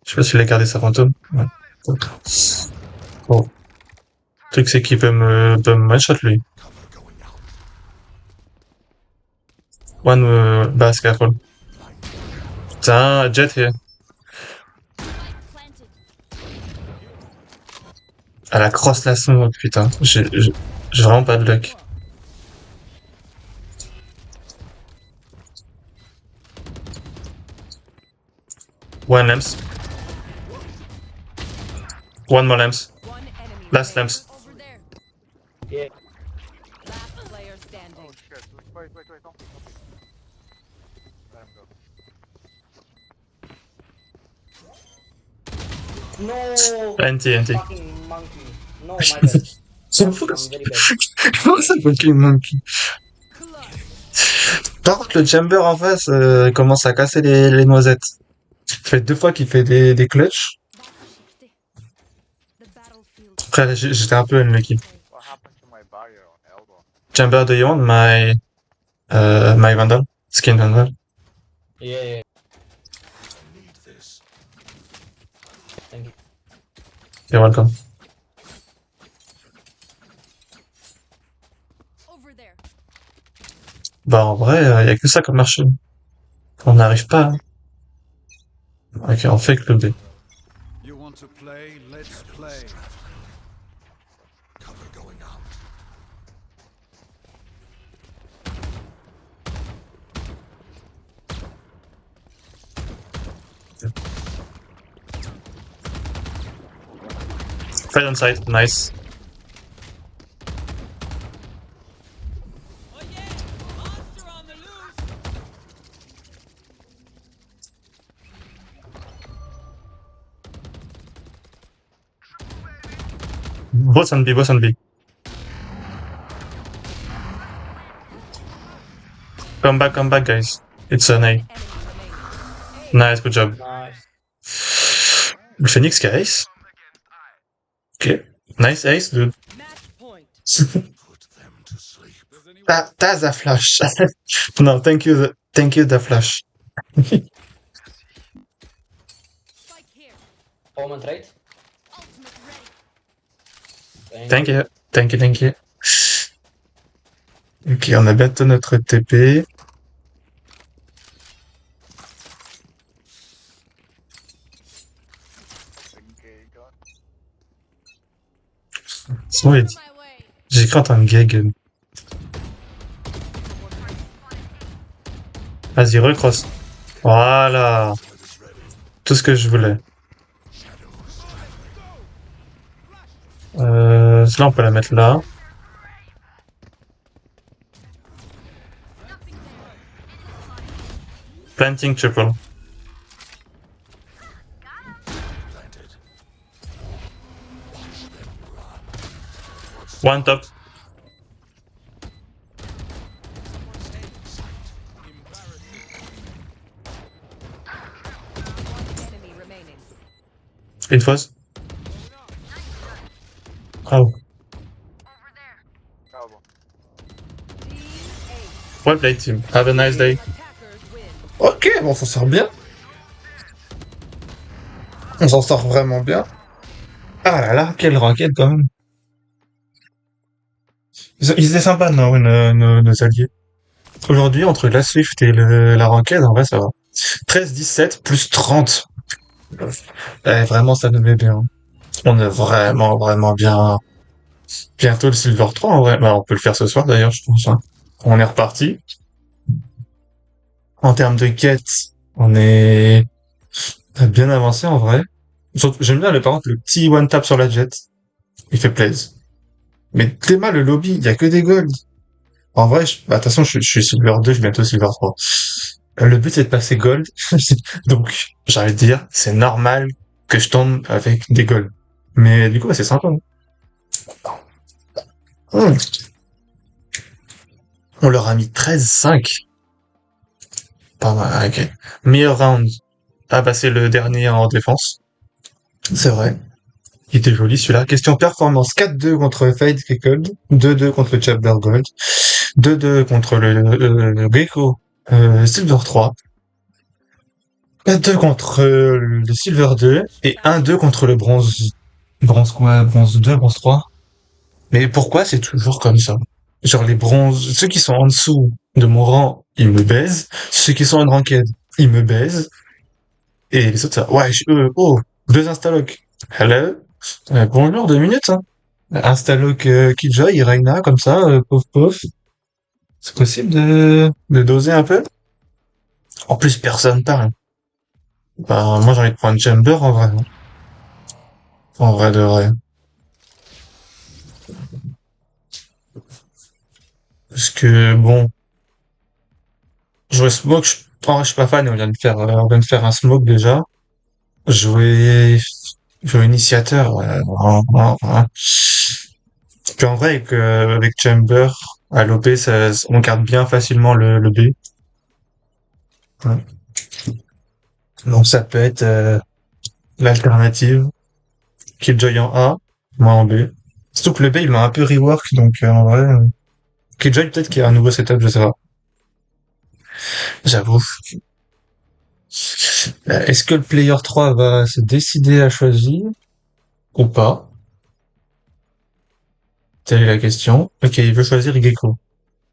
Je sais pas s'il a gardé sa fantôme. Ouais. Bon. Le truc, c'est qu'il peut me one-shot, lui. Cover going out. One bass, careful. Putain, jet here. Spike planted. Elle a cross la smoke, putain. J'ai vraiment pas de luck. One lamps. One more lamps. One enemy Last remaining. lamps. Over there. Yeah. Last player standing. Shit. Wait, don't. Let him go. No! NT. Fucking monkey. No, my bad. C'est fou. I'm very bad. Comment ça, fucking monkey? Par contre, le chamber en face commence à casser les noisettes. Ça fait 2 fois qu'il fait des clutches. The battlefield. Après, j'étais un peu unlucky. What happened to my barrier on elbow? Chamber, do you want my Vandal? Skin Vandal? Yeah. I need this. Thank you. You're welcome. Over there. Bah, en vrai, y a que ça comme marché. On n'arrive pas. Hein. Ok, on fait que le B. You want to play? Let's play. Cover going out. Right on side, nice. Boss on B. Come back, guys. It's an A. Enemy remaining. Nice, good job. Nice. Le Phoenix qui a Ace. Ok. Nice Ace, dude. Match point. Put them to sleep. Does anyone T'as the flash. No, thank you, the flash. Spike here. Omen trade. Ultimate ready. Thank you. Ok, on a bientôt notre TP. Sinon, Out of my way. j'ai cru entendre gag. Vas-y, recross. Voilà. Tout ce que je voulais. Là, on peut la mettre là. Planting triple. planted? One top. Une fausse. Bravo. Bravo. Well played, team. Have a nice day. Attackers win. Ok, bon, on s'en sort bien. On s'en sort vraiment bien. Ah là là, quelle raquette quand même. Ils étaient sympas, non, nos alliés. Aujourd'hui, entre la Swift et la ranked, en vrai, ça va. 13-17 plus 30. Vraiment, ça nous met bien. On est vraiment, vraiment bien. Bientôt le Silver 3, en vrai. Bah, on peut le faire ce soir, d'ailleurs, je pense. Hein. On est reparti. En termes de quête, on est bien avancé, en vrai. J'aime bien, par contre, le petit one-tap sur la jet. Il fait plaisir. Mais tellement le lobby, il y a que des golds. En vrai, bah, de toute façon, je suis Silver 2, je suis bientôt Silver 3. Le but, c'est de passer Gold. Donc, j'ai envie de dire, c'est normal que je tombe avec des Golds. Mais du coup, bah, c'est sympa. Hein. On leur a mis 13-5. Pas mal, ok. Meilleur round. Ah bah, c'est le dernier en défense. C'est vrai. Il était joli, celui-là. Question performance. 4-2 contre Fade Gold. 2-2 contre Chapter Gold. 2-2 contre le Gecko Silver 3. 4-2 contre le Silver 2 et 1-2 contre le bronze. Bronze quoi? Bronze 2, bronze 3? Mais pourquoi c'est toujours comme ça? Genre les bronzes, ceux qui sont en dessous de mon rang, ils me baisent. Ceux qui sont en ranked, ils me baisent. Et les autres, ça, ouais, oh, 2 instalocs. Hello? Bonjour, 2 minutes, hein. Instaloc Killjoy, Reina, comme ça, pauvre pauvre. C'est possible de doser un peu? En plus, personne parle. Bah, moi, j'ai envie de prendre Chamber, en vrai. Hein. En vrai de vrai. Parce que, bon, jouer Smoke, en vrai, je suis pas fan, on vient de faire un Smoke déjà. Jouer, jouer Initiateur, ouais, ouais. Puis en vrai, avec Chamber, à l'OP, on garde bien facilement le B. Ouais. Donc ça peut être l'alternative. Killjoy en A, moi en B. Surtout que le B, il m'a un peu rework, donc en vrai... Killjoy, peut-être qu'il y a un nouveau setup, je sais pas. J'avoue. Est-ce que le player 3 va se décider à choisir ou pas? Telle est la question. Ok, il veut choisir Gecko.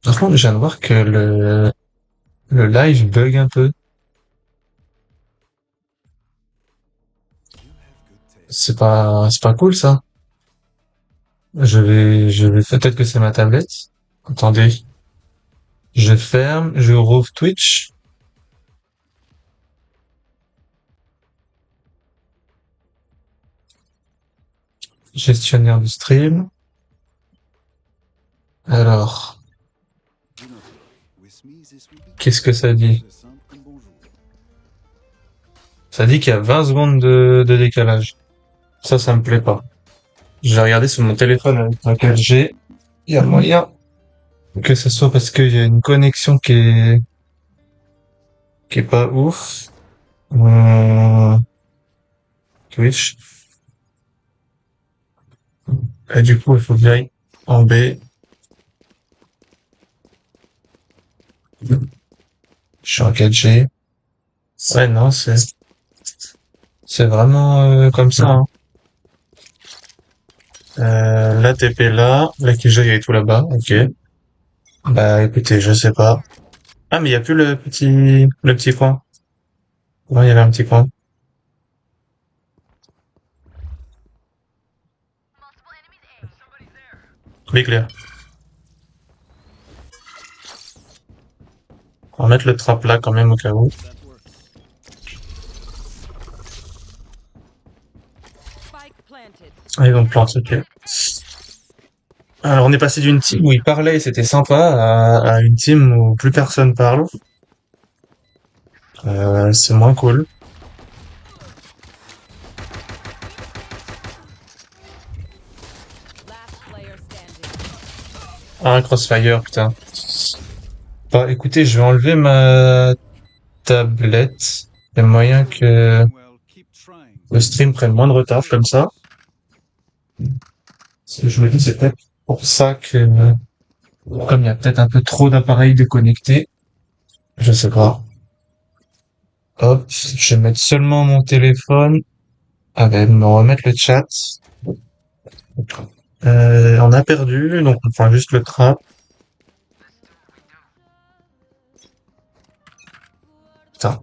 Par contre, je viens de voir que le live bug un peu. C'est pas cool, ça. Je vais, peut-être que c'est ma tablette. Attendez. Je ferme, je rouvre Twitch. Gestionnaire du stream. Alors, qu'est-ce que ça dit? Ça dit qu'il y a 20 secondes de décalage. Ça me plaît pas. J'ai regardé sur mon téléphone avec un 4G. Il y a moyen que ce soit parce qu'il y a une connexion qui est pas ouf. Twitch. Et du coup, il faut que j'aille en B. Je suis en 4G. Ouais, non, c'est vraiment comme ça. Hein. L'ATP là, la Killjoy est tout là-bas, ok. Bah écoutez, je sais pas. Ah mais il y a plus le petit coin. Non, il y avait un petit coin. Oui, clair. On va mettre le trap là quand même au cas où. Spike planted. Ah, ils vont planter, ok. Alors on est passé d'une team où ils parlaient et c'était sympa à une team où plus personne parle. C'est moins cool. Last player standing. Ah, Crossfire, putain. Bah écoutez, je vais enlever ma tablette. Il y a moyen que... Well, keep trying. le stream prenne moins de retard comme ça. Parce que je me dis, c'est peut-être pour ça que, comme il y a peut-être un peu trop d'appareils déconnectés, je sais pas. Hop, je vais mettre seulement mon téléphone. Ah ben, me remettre le chat. On a perdu, donc on prend juste le train. Putain,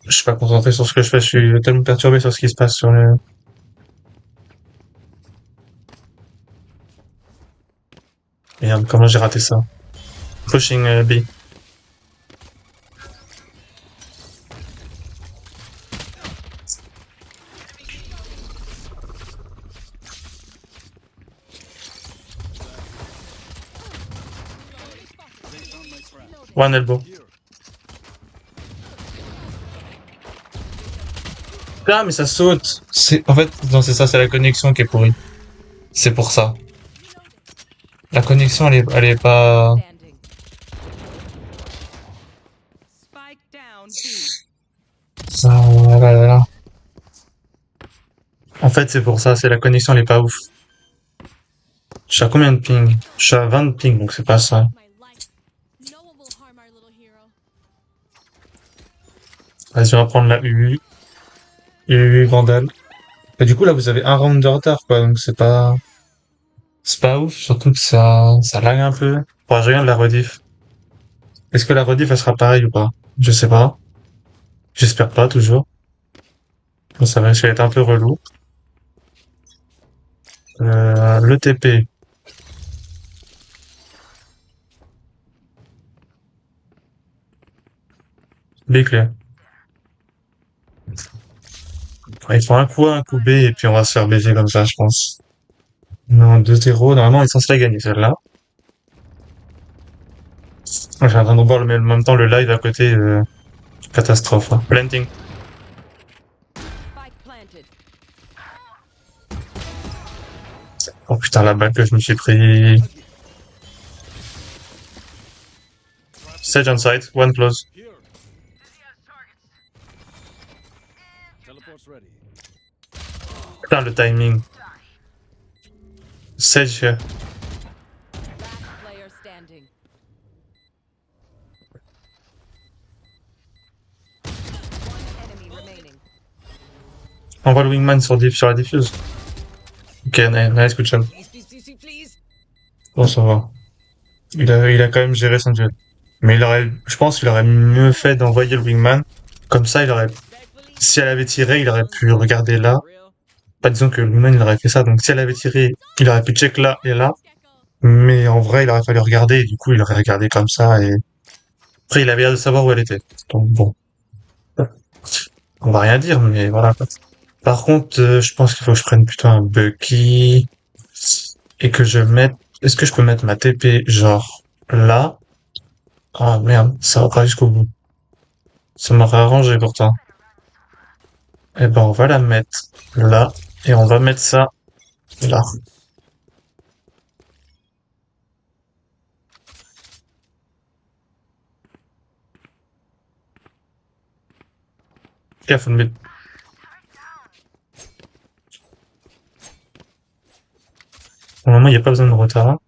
je suis pas concentré sur ce que je fais, je suis tellement perturbé sur ce qui se passe sur le... Merde, comment j'ai raté ça? Pushing B. One elbow. Ah, mais ça saute! En fait, non, c'est ça, c'est la connexion qui est pourrie. C'est pour ça. La connexion, elle est pas... Standing. Spike down B. Ça, là, là, là. En fait, c'est pour ça, c'est la connexion, elle est pas ouf. Je suis à combien de ping? Je suis à 20 de ping, donc c'est pas ça. My life. No one will harm our little hero. Vas-y, on va prendre la UU. UU Vandal. Et du coup, là, vous avez un round de retard, quoi, donc c'est pas ouf, surtout que ça lag un peu. Faudra que je regarde la rediff. Est-ce que la rediff, elle sera pareille ou pas? Je sais pas. J'espère pas, toujours. Bon, ça va être un peu relou. Le TP. B clear. Ouais, il faut un coup B, et puis on va se faire baiser comme ça, je pense. Non, 2-0. Normalement, on est censé la gagner, celle-là. Je suis en train de voir en même temps le live à côté, catastrophe, hein. Planting. Spike planted. Oh putain, la balle que je me suis pris. Sage on site, one close. Here. Teleport's ready. Putain, le timing. Sage here. Last player standing. One enemy remaining. Envoie le wingman sur la diffuse. Ok, nice, good job. Bon, ça va. Il a quand même géré son duel. Mais je pense qu'il aurait mieux fait d'envoyer le wingman. Comme ça, si elle avait tiré, il aurait pu regarder là. Pas disons que le wingman, il aurait fait ça. Donc, si elle avait tiré, il aurait pu check là et là. Mais en vrai, il aurait fallu regarder. Et du coup, il aurait regardé comme ça. Et après, il avait l'air de savoir où elle était. Donc, bon. On va rien dire, mais voilà, quoi. Par contre, je pense qu'il faut que je prenne plutôt un Bucky. Et que je mette... Est-ce que je peux mettre ma TP, genre, là? Ah, merde, ça va pas jusqu'au bout. Ça m'aurait arrangé, pourtant. Eh ben, on va la mettre là. Et on va mettre ça là. Careful mid. Pour le moment, il n'y a pas besoin de retard.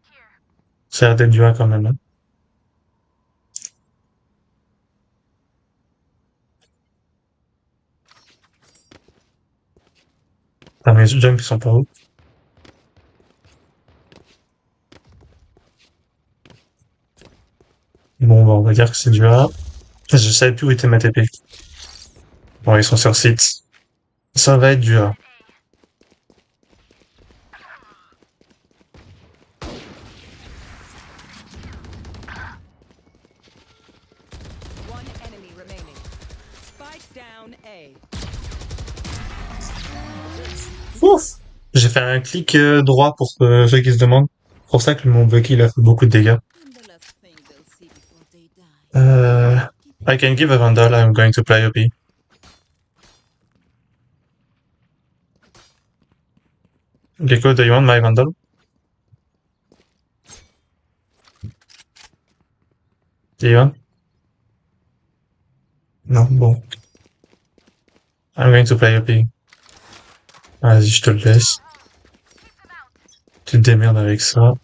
Ça a l'air d'être du 1 quand même, hein. Ah, mais les jumps, ils sont pas hauts. Bon, bah, on va dire que c'est du A. Je savais plus où était ma TP. Bon, ils sont sur site. Ça va être du A. One enemy remaining. Spike down A. Ouf! J'ai fait un clic droit pour ceux qui se demandent. C'est pour ça que mon Bucky, il a fait beaucoup de dégâts. I can give a Vandal, I'm going to play OP. Gecko, do you want my Vandal? Do you want? Non, bon. I'm going to play OP. Vas-y, je te le laisse. Tu te démerdes avec ça.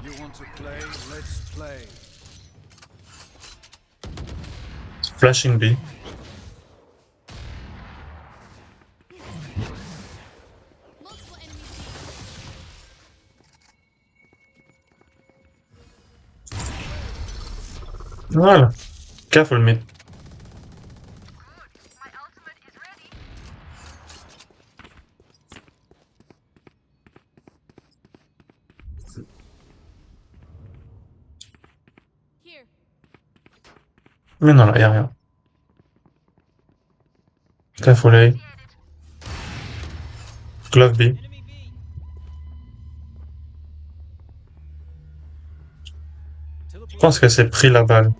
You want to play? Let's play. Flashing B. Multiple enemies. Voilà. Careful mid. Here. Mais non, là, y'a rien. Careful A. Glove B. Je pense qu'elle s'est pris la balle.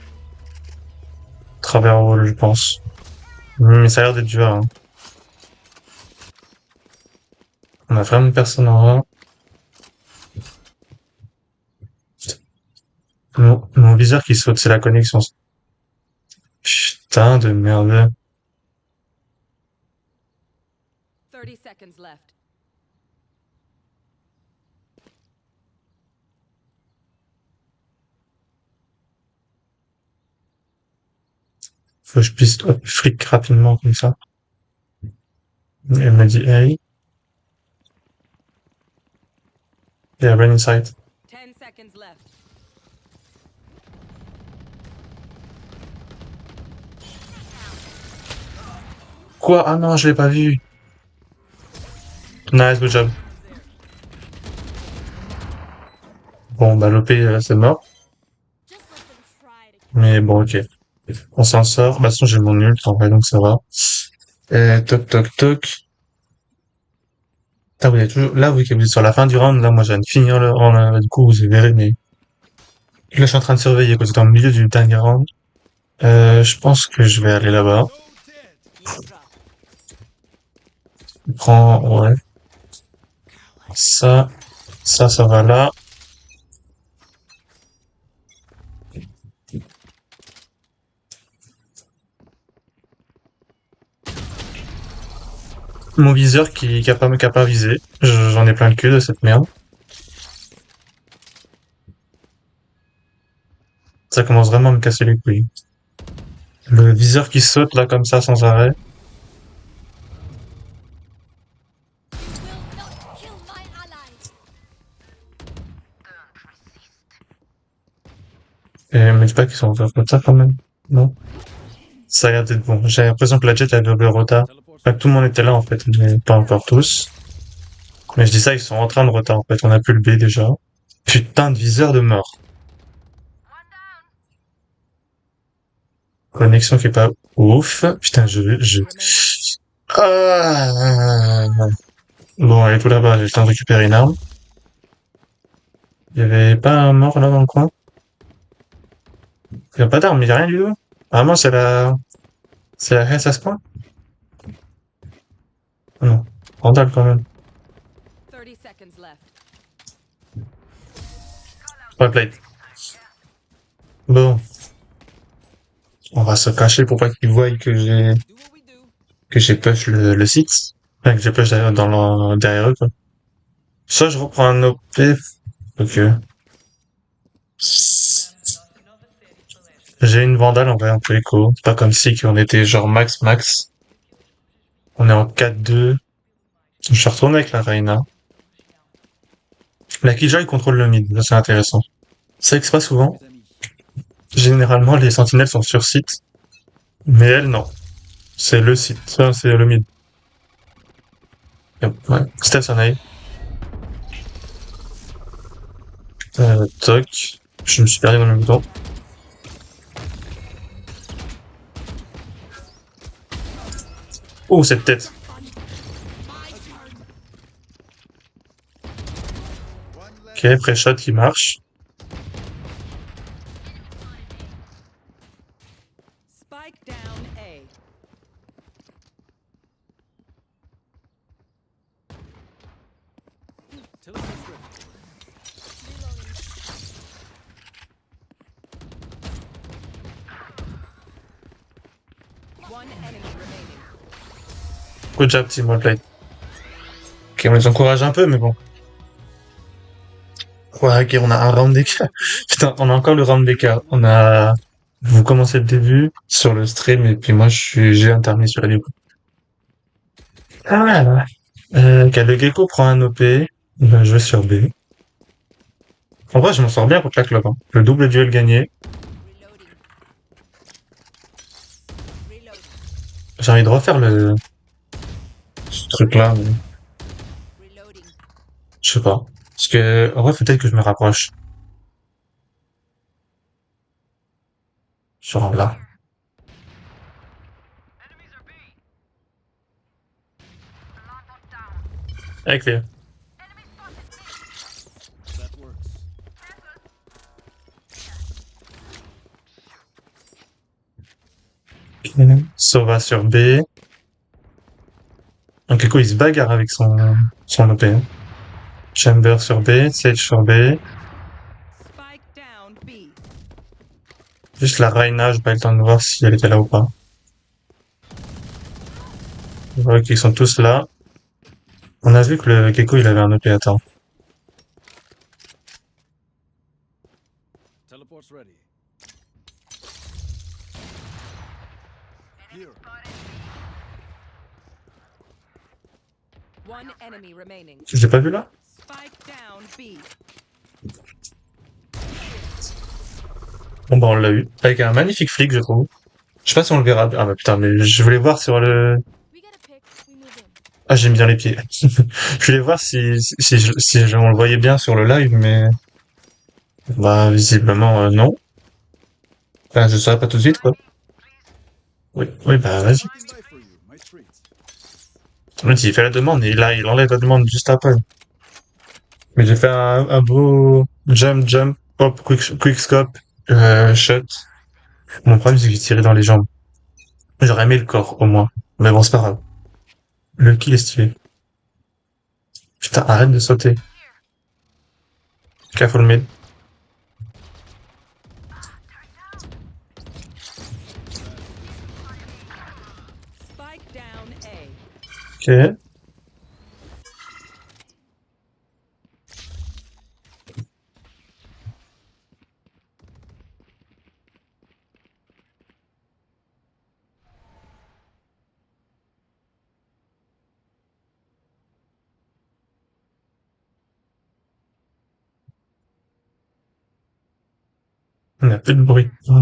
Travers wall, je pense. Mais ça a l'air d'être dur, hein. On a vraiment personne en A. Mon viseur qui saute, c'est la connexion. Putain de merde. 30 seconds left. Faut que je puisse flic rapidement comme ça. Elle m'a dit hey. Yeah, run inside. 10 seconds left. Quoi? Ah non, je l'ai pas vu. Nice, good job. Bon, bah l'OP, c'est mort. Just let them try to Mais bon, ok. On s'en sort. Bah, de toute façon, j'ai mon ult, en vrai, donc ça va. Toc, toc, toc. Ah, vous êtes toujours, là, vous êtes sur la fin du round. Là, moi, je viens de finir le round, là, du coup, vous verrez, mais là, je suis en train de surveiller, quoi. J'étais au milieu du dernier round. Je pense que je vais aller là-bas. Je prends, ouais. Ça va là. Mon viseur qui a pas visé. J'en ai plein le cul de cette merde. Ça commence vraiment à me casser les couilles. Le viseur qui saute là comme ça sans arrêt. will not kill my allies. Et me dis pas qu'ils sont ouverts comme ça quand même. Non. Ça a l'air d'être bon. J'ai l'impression que la jet a double rota. Enfin, tout le monde était là en fait, mais pas encore tous. Mais je dis ça, ils sont en train de rota en fait. On a pu le B déjà. Putain de viseur de mort. Connexion qui est pas ouf. Putain, Ah. Bon, allez, tout là-bas, j'ai le temps de récupérer une arme. Il y avait pas un mort là dans le coin? Il y a pas d'arme, il y a rien du tout. Vraiment, c'est la hesse à ce point? Ah non. Randall quand même. 30 seconds left. Ouais, plate. Bon. On va se cacher pour pas qu'ils voient que j'ai push le site. Enfin, que j'ai push derrière eux, quoi. Soit je reprends un OP. Ok. J'ai une vandale en vrai un peu écho. C'est pas comme si on était genre max. On est en 4-2. Je suis retourné avec la Reina. La Killjoy contrôle le mid. Là, c'est intéressant. C'est vrai que c'est pas souvent. Généralement, les sentinelles sont sur site. Mais elle, non. C'est le site. Ça, c'est le mid. Yep, ouais. Steph, ça n'aille. Toc. Je me suis perdu dans le bouton. Oh, cette tête. Ok, pré-shot qui marche. Spike down A. One enemy remaining. Good job, team, well played. Ok, on les encourage un peu, mais bon. Ouais, ok, on a un round d'écart. Putain, on a encore le round d'écart. On a... Vous commencez le début sur le stream, et puis moi, j'ai intermis sur la vidéo. Ah, ok, le Gecko prend un OP. Il va jouer sur B. En vrai, je m'en sors bien contre la clope. Hein. Le double duel gagné. J'ai envie de refaire ce truc-là, mais... Je sais pas. Parce que, en vrai, peut-être que je me rapproche. Genre là. Avec les... Sova sur B. Donc, Gecko, il se bagarre avec son OP. Hein. Chamber sur B, Sage sur B. Spike down B. Juste la Reyna, j'ai pas eu le temps de voir si elle était là ou pas. Je vois qu'ils sont tous là. On a vu que le Gecko, il avait un OP à temps. Teleport's ready. Here. One enemy remaining. Je l'ai pas vu là? Spike down B. Bon bah on l'a eu. Avec un magnifique flic, je trouve. Je sais pas si on le verra. Ah bah putain, mais je voulais voir sur le... We get a pick, we move in. Ah, j'ai mis bien les pieds. Je voulais voir si on le voyait bien sur le live, mais... Bah, visiblement, non. Enfin, je saurais pas tout de suite, quoi. Oui, oui, bah, vas-y. Fine by for you, my treat. Même s'il fait la demande, et là, il enlève la demande juste après. Mais j'ai fait un beau jump, hop, quick scope, shot. Mon problème, c'est que j'ai tiré dans les jambes. J'aurais aimé le corps, au moins. Mais bon, c'est pas grave. Le kill est stylé. Putain, arrête de sauter. Careful mid. Spike down A. Ok. On a plus de bruit. Il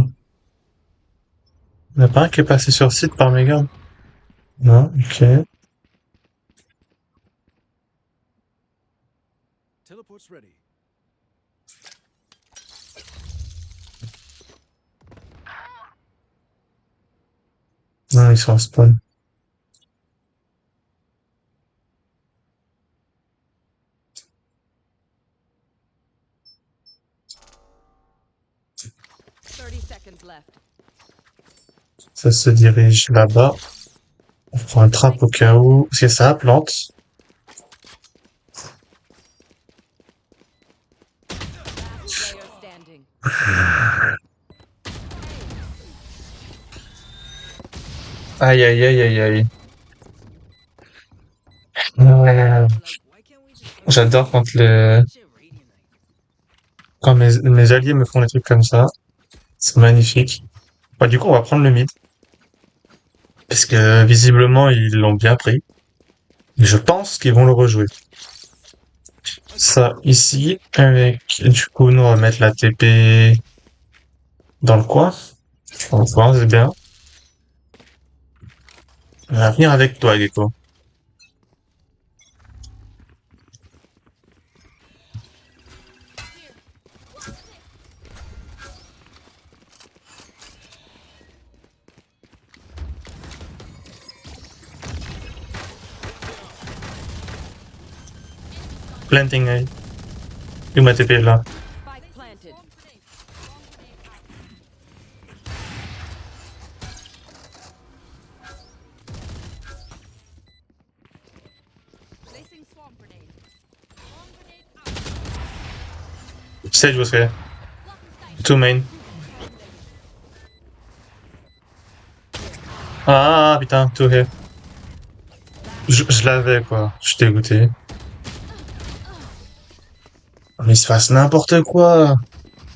n'y en a pas un qui est passé sur site par mégarde? Non, ok. Teleport's ready. Non, ils sont en spawn. Seconds left. Ça se dirige là-bas. On prend un trap au cas où. Parce que ça plante. Last player standing. Aïe, aïe, aïe, aïe, aïe. J'adore quand mes alliés me font des trucs comme ça. C'est magnifique. Bah, du coup, on va prendre le mid. Parce que, visiblement, ils l'ont bien pris. Et je pense qu'ils vont le rejouer. Ça, ici, avec, du coup, nous, on va mettre la TP dans le coin. On va voir, c'est bien. On va venir avec toi, Gecko. Planting, où ma TP est là. Spike planted. Placing swarm grenade. Swarm grenade out. Sage was here. Blocking sight. Two main. Ah, putain, two here. Last Je l'avais, quoi. Je suis dégoûté. Mais il se passe n'importe quoi.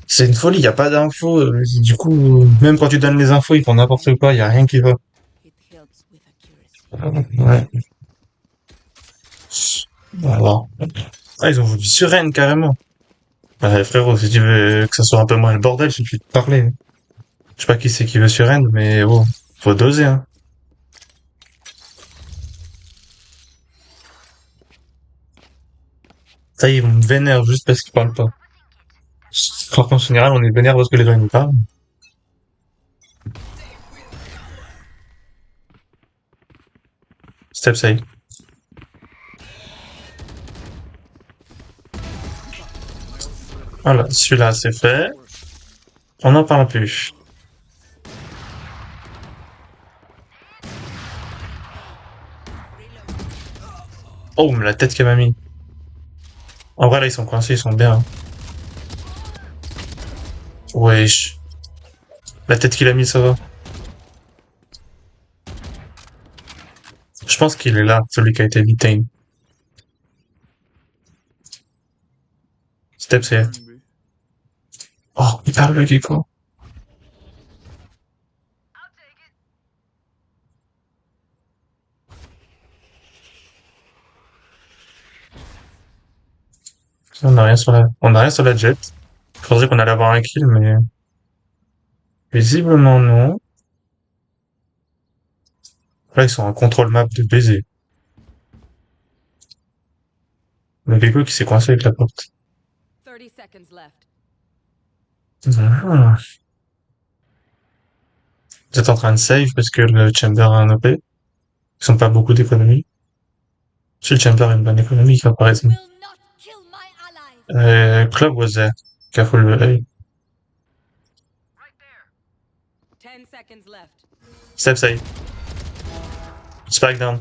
C'est une folie, y a pas d'infos. Du coup, même quand tu donnes les infos, ils font n'importe quoi, y a rien qui va. Ouais. Alors. Ah, ils ont voulu sur Rennes, carrément. Ouais, frérot, si tu veux que ça soit un peu moins le bordel, il suffit de parler. Je sais pas qui c'est qui veut sur Rennes, mais bon, faut doser, hein. Ça y est, ils me vénèrent juste parce qu'ils parlent pas. Alors qu'en général, on est vénère parce que les gens ils nous parlent. Step side. Voilà, celui-là, c'est fait. On n'en parle plus. Oh, mais la tête qu'elle m'a mis. En vrai, là, ils sont coincés, ils sont bien. Wesh. La tête qu'il a mis, ça va. Je pense qu'il est là, celui qui a été detained. Step set. Oh, il parle le Gecko. On a rien sur la jet. Je pensais qu'on allait avoir un kill, mais visiblement non. Là, ils sont en contrôle map de baiser. Le Gecko qui s'est coincé avec la porte. 30 seconds left. Ah. Vous êtes en train de save parce que le Chamber a un OP. Ils sont pas beaucoup d'économie. Si le Chamber a une bonne économie, qui apparaît. Will not kill my allies. Club was there. Careful, hey. 10 seconds left. Step side. Spike down.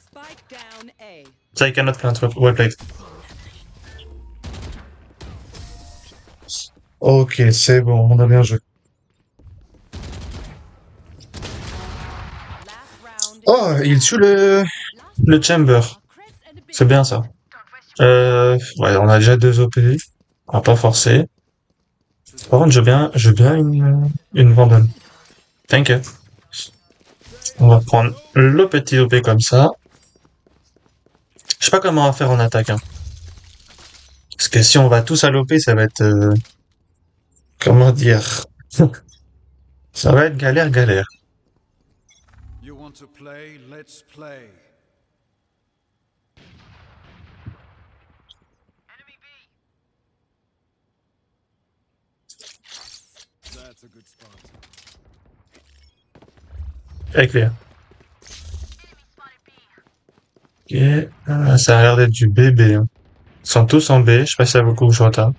Spike down A. Side cannot plant. Well played. Ok, c'est bon, on a bien joué. Last round. Oh, il tue le Chamber. C'est bien ça. Ouais, on a déjà 2 OP. On va pas forcer. Par contre, je veux bien une Vandal. T'inquiète. On va prendre le petit OP comme ça. Je sais pas comment on va faire en attaque, hein. Parce que si on va tous à l'OP, ça va être... comment dire? Ça va être galère. You want to play? Let's play. That's a good spot. Éclair. Ok. Ça a l'air d'être du BB, hein. Ils sont tous en B. Je sais pas si ça vaut le coup que je retape.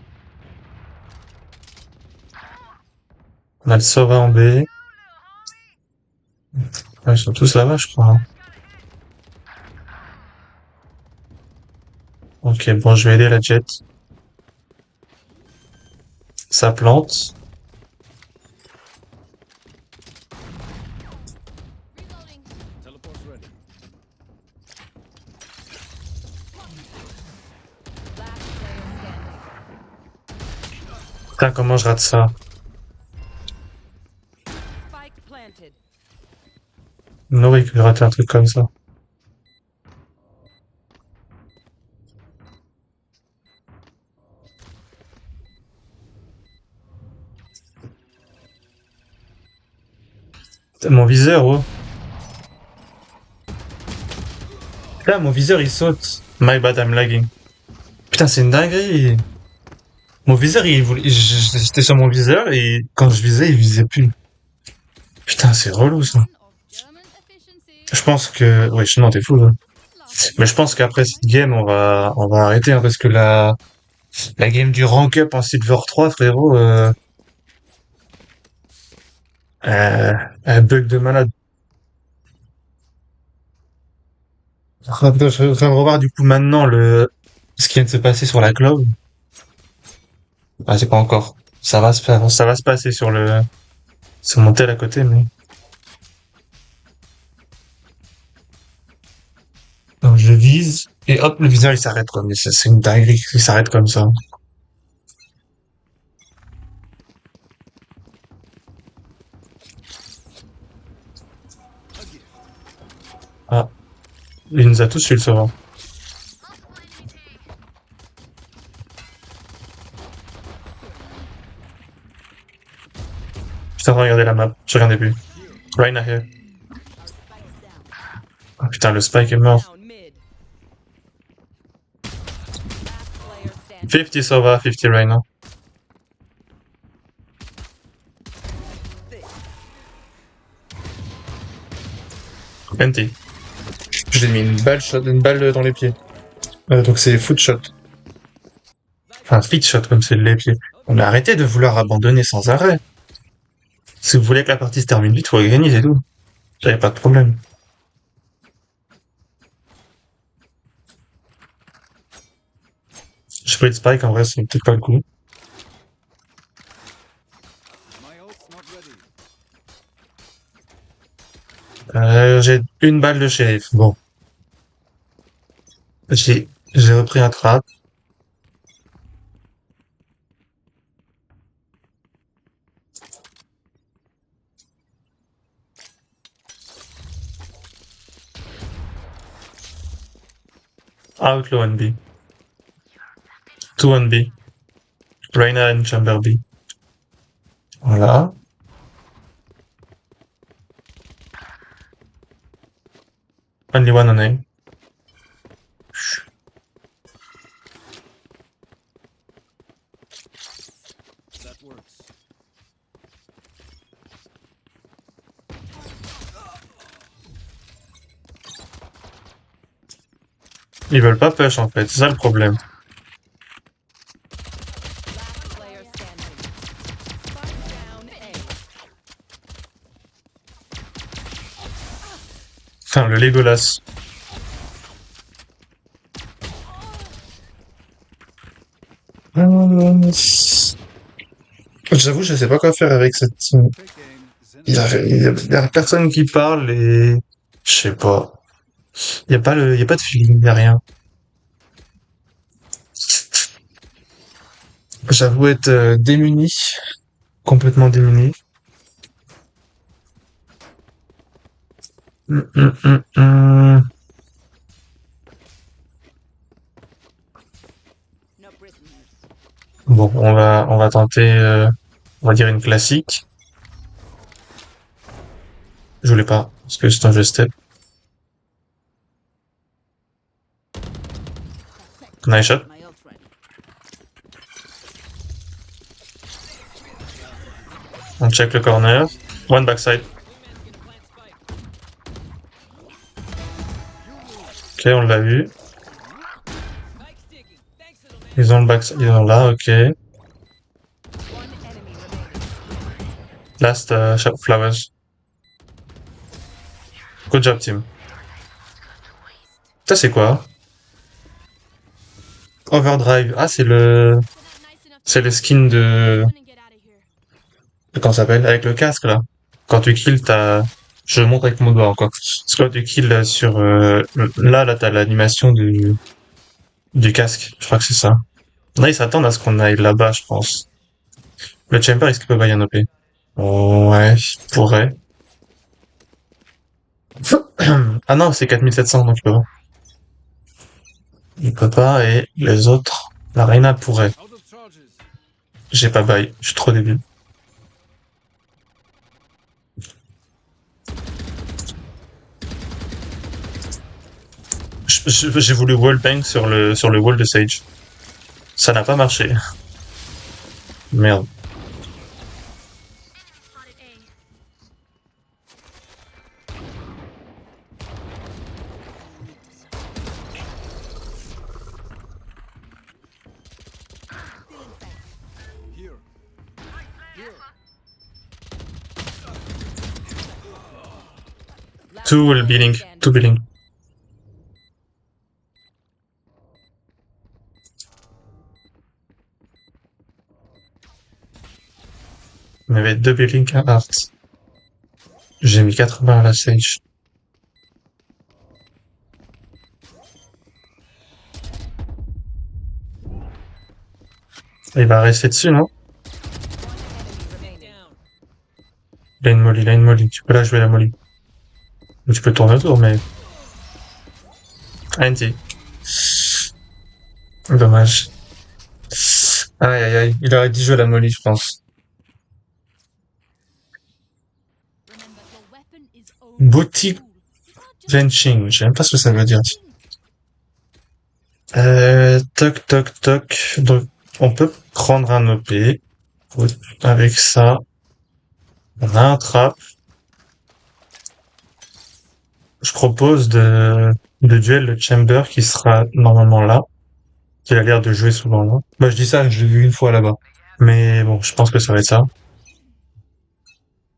On a le Sova en B. Ouais, ils sont tous là-bas, je crois, hein. Ok, bon, je vais aider la jet. Ça plante. Reloading. Teleport's ready. Last player standing. Putain, comment je rate ça? Spike planted. Nori qui rater un truc comme ça. Putain, mon viseur, oh. Putain, mon viseur, il saute. My bad, I'm lagging. Putain, c'est une dinguerie. Mon viseur, j'étais sur mon viseur et quand je visais, il visait plus. Putain, c'est relou, ça. Of German efficiency. Je pense que... Ouais, non, t'es fou, là. Mais je pense qu'après cette game, on va arrêter, hein, parce que la game du rank up en Silver 3, frérot, un bug de malade. Attends, je suis en train de revoir, du coup, maintenant, ce qui vient de se passer sur la cloud. Ah, c'est pas encore. Ça va se passer sur mon tel à côté, mais... Je vise, et hop, le viseur il s'arrête quoi. Mais c'est une dinguerie qu'il s'arrête comme ça. Ah, il nous a tous eu le sauveur. Putain, regardez la map, je regardais plus. Right now here. Ah, putain, le Spike est mort. Down mid. Last player standing. 50 Sova, 50 right now. NT. Je lui ai mis une balle dans les pieds. Donc c'est foot shot. Enfin, feet shot comme c'est les pieds. On a arrêté de vouloir abandonner sans arrêt. Si vous voulez que la partie se termine vite, faut gagner, c'est tout. J'avais pas de problème. Je pris le spike, en vrai, c'est peut-être pas le coup. J'ai une balle de shérif. Bon. J'ai repris un trap. Outlaw and B. 2 and B. Reyna and Chamber B. Voilà. Only one on A. Ils veulent pas push en fait, c'est ça le problème. Last player standing. Spike down A. Enfin, le Legolas. J'avoue, je sais pas quoi faire avec cette team. Il y a personne qui parle et... Je sais pas. Il y a pas de feeling, il y a rien. J'avoue être démuni. Complètement démuni. Hum, hum, hum, hum. No prisoners. Bon, on va tenter, on va dire une classique. Je voulais pas, parce que c'est un jeu step. Nice shot. My ult ready. On check le corner. One backside. Ok, on l'a vu. Ils ont le backside, ils sont là, ok. One enemy remaining. Last flowers. Good job, team. Ça, c'est quoi? Overdrive. Ah, c'est le skin de... Comment ça s'appelle? Avec le casque, là. Quand tu kills, t'as... Je montre avec mon doigt encore. C'est quand tu kills sur... là, t'as l'animation du casque. Je crois que c'est ça. Là, ils s'attendent à ce qu'on aille là-bas, je pense. Le Chamber, est-ce qu'il peut buy un OP? Ouais, il pourrait. Ah non, c'est 4700, donc il peut pas. Il peut pas, et les autres... La Reyna pourrait. J'ai pas buy, je suis trop débile. J'ai voulu wallbang sur le wall de Sage. Ça n'a pas marché. Merde. Two will be link. Two be link. Il y avait 2 B-Link à Art. J'ai mis 80 à la Sage. Il va rester dessus, non? remaining. Il a une molly. Tu peux la jouer la molly. Ou tu peux tourner autour, mais... Anti. Dommage. Aïe aïe aïe. Il aurait dû jouer la molly, je pense. Remember, your weapon is only Boutique a tool. You can't just Benching. Je sais même pas ce que ça veut dire. Toc toc toc. Donc, on peut prendre un OP. Avec ça. On a un trap. Je propose de duel le Chamber qui sera normalement là. Qui a l'air de jouer souvent là. Bah, je dis ça, je l'ai vu une fois là-bas. Mais bon, je pense que ça va être ça.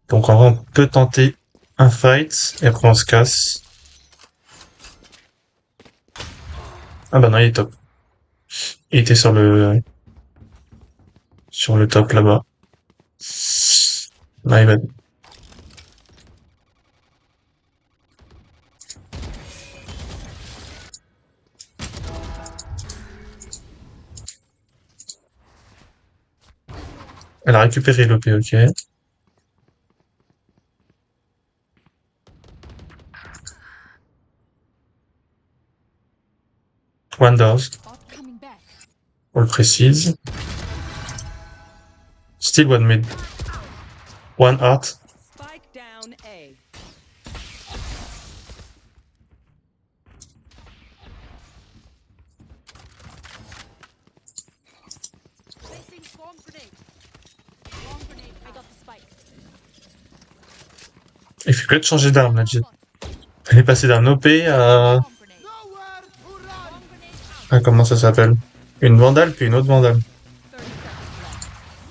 Donc en vrai, on peut tenter un fight et après on se casse. Ah bah non, il est top. Il était sur le top là-bas. My bad. Elle a récupéré l'OP, ok. Wonders, bot coming back. on le précise. Still one mid. One heart. Spike down A. Placing swarm grenade. Swarm grenade. I got the spike. Il fait que de changer d'arme, la Jet. Elle est passée d'un OP à... Swarm grenade. Swarm grenade out. à comment ça s'appelle? Une vandale, puis une autre vandale. 30 seconds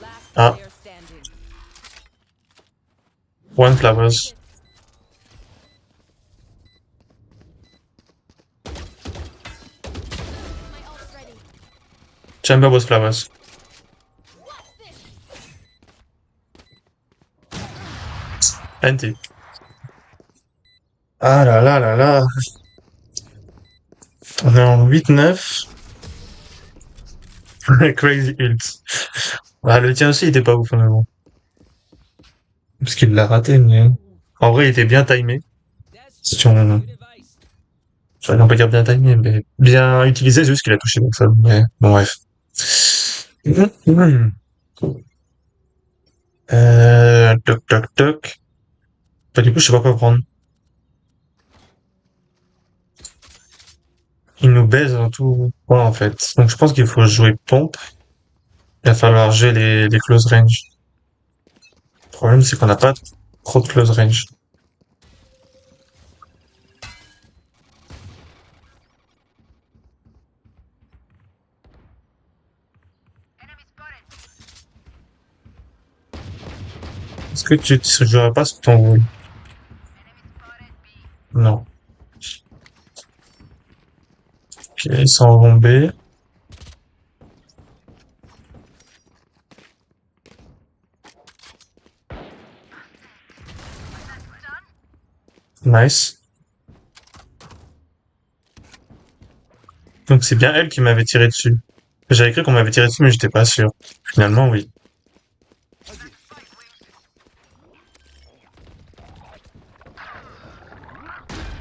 left. Last Ah. player standing. One flowers. My ult's ready. Chamber was flowers. Anti. Ah là là là là. On est en 8-9. Crazy ult. Ah, le tien aussi, il était pas ouf, mais bon. Parce qu'il l'a raté, mais... En vrai, il était bien timé. Si on... J'allais pas dire bien timé, mais bien utilisé, c'est juste qu'il a touché, donc ça... Mais bon, bref. Toc toc toc. Bah, du coup, je sais pas quoi prendre. Il nous baise dans tout point, en fait. Donc, je pense qu'il faut jouer pompe. Il va falloir jouer les close range. Le problème, c'est qu'on n'a pas trop de close range. Est-ce que tu ne joueras pas sur ton rôle? Non. Ok, ils s'en vont B. Nice. Donc c'est bien elle qui m'avait tiré dessus. J'avais cru qu'on m'avait tiré dessus, mais j'étais pas sûr. Finalement, oui.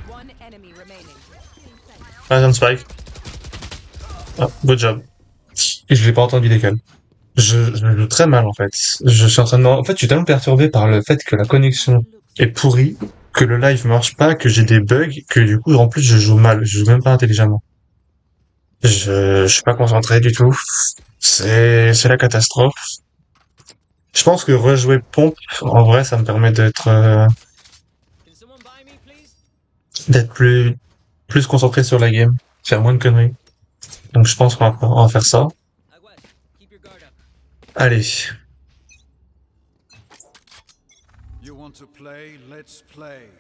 One enemy remaining. Ah, un spike. Ah, good job. Et je l'ai pas entendu décal. Je joue très mal, en fait. Je suis en train de... En fait, je suis tellement perturbé par le fait que la connexion est pourrie, que le live marche pas, que j'ai des bugs, que du coup, en plus, je joue mal. Je joue même pas intelligemment. Je suis pas concentré du tout. C'est la catastrophe. Je pense que rejouer pompe, en vrai, ça me permet d'être plus concentré sur la game, faire moins de conneries. Donc je pense qu'on va faire ça. Allez. You want to play? Let's play.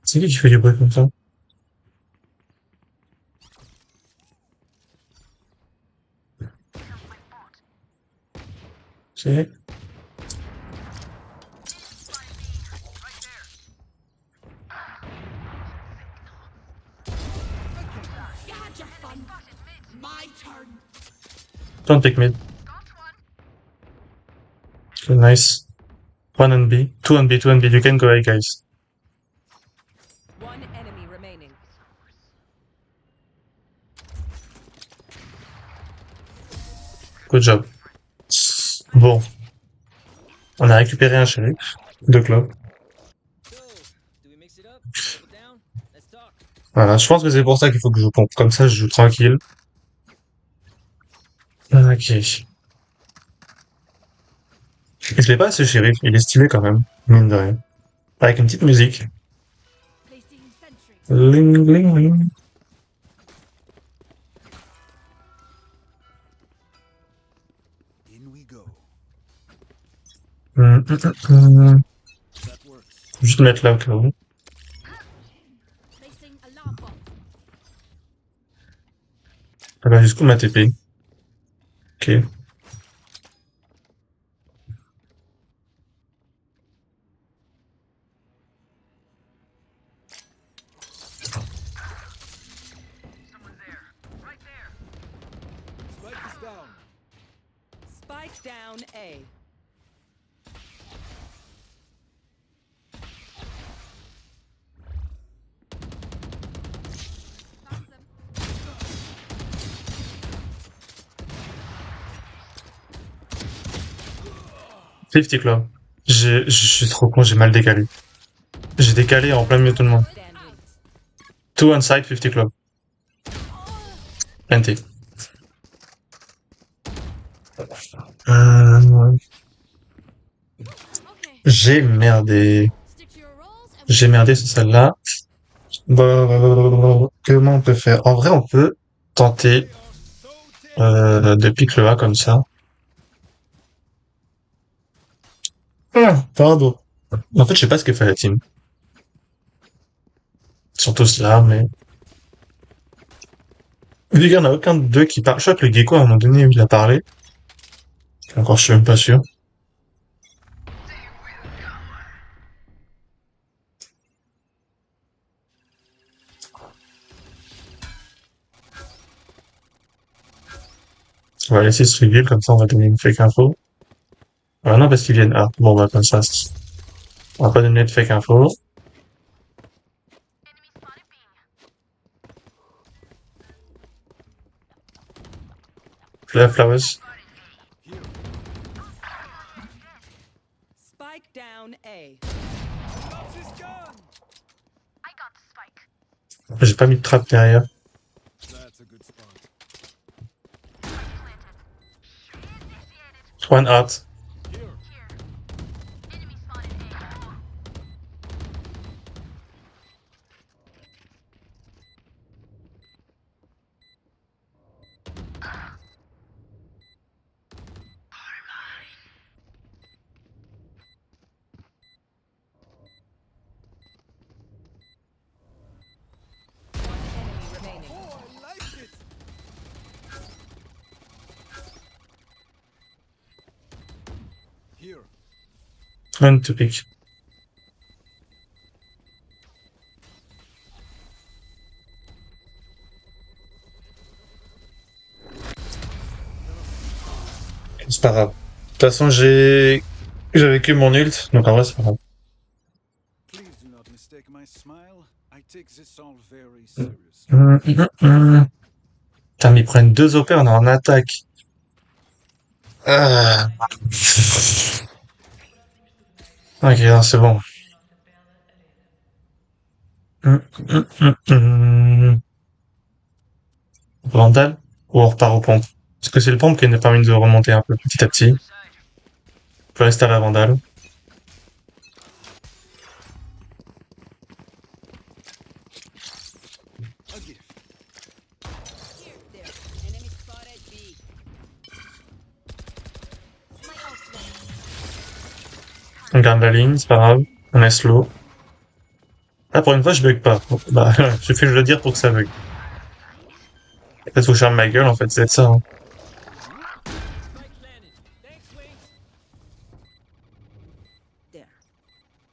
C'est qui fait du bruit comme ça? C'est... Don't pick mid. Okay, nice. 1 on B. 2 on B, 2 on B. You can go A, guys. One enemy remaining. Good job. Bon. On a récupéré un shérif. 2 clubs. Voilà, je pense que c'est pour ça qu'il faut que je pompe. Comme ça, je joue tranquille. Ok. Je l'ai pas ce shérif, il est stylé quand même, mine de rien. Avec une petite musique. Placing sentry. Ling ling ling. In we go. That works. Juste mettre là au cas où. Placing alarm bot. Ah bah jusqu'où ma TP. Ok. Spike is down. Spike down A. Found them. 50 club. Je suis trop con, j'ai mal décalé. J'ai décalé en plein milieu de tout le monde. Standing. 2 on side, 50 club. NT. Okay. J'ai merdé. Stick to your roles and J'ai merdé sur celle-là. Comment on peut faire? En vrai, on peut tenter de pique le A comme ça. Pardon. En fait, je sais pas ce que fait la team. Surtout cela, mais... Les gars, il n'y en a aucun d'eux qui parle. Je crois que le Gecko, à un moment donné, il a parlé. Encore, je suis même pas sûr. On va laisser ce reveal, comme ça on va donner une fake info. Ah non, parce qu'ils viennent A. Bon, bah, comme ça, on va pas donner de fake info. Flowers. Spike down A. J'ai pas mis de trap derrière. That's a good spot. One out. Here. One enemy remaining. Oh, I like it. Here. One to pick. C'est pas grave. De toute façon, j'avais que mon ult, donc en vrai, c'est pas grave. Please do not mistake my smile. I take this all very seriously. Putain, mais ils prennent 2 OP, on est en attaque. Ah. Ok, non, c'est bon. Vandal? Ou on repart aux pompes? Parce que c'est le pompe qui nous a permis de remonter un peu petit à petit. On peut rester à la Vandal. A gift. Enemy spotted B. my ult's ready. On garde la ligne, c'est pas grave. On est slow. Ah, pour une fois, je bug pas. Bon, bah, j'ai fait le dire pour que ça bug. Peut-être que je ferme ma gueule, en fait, c'est ça. Hein.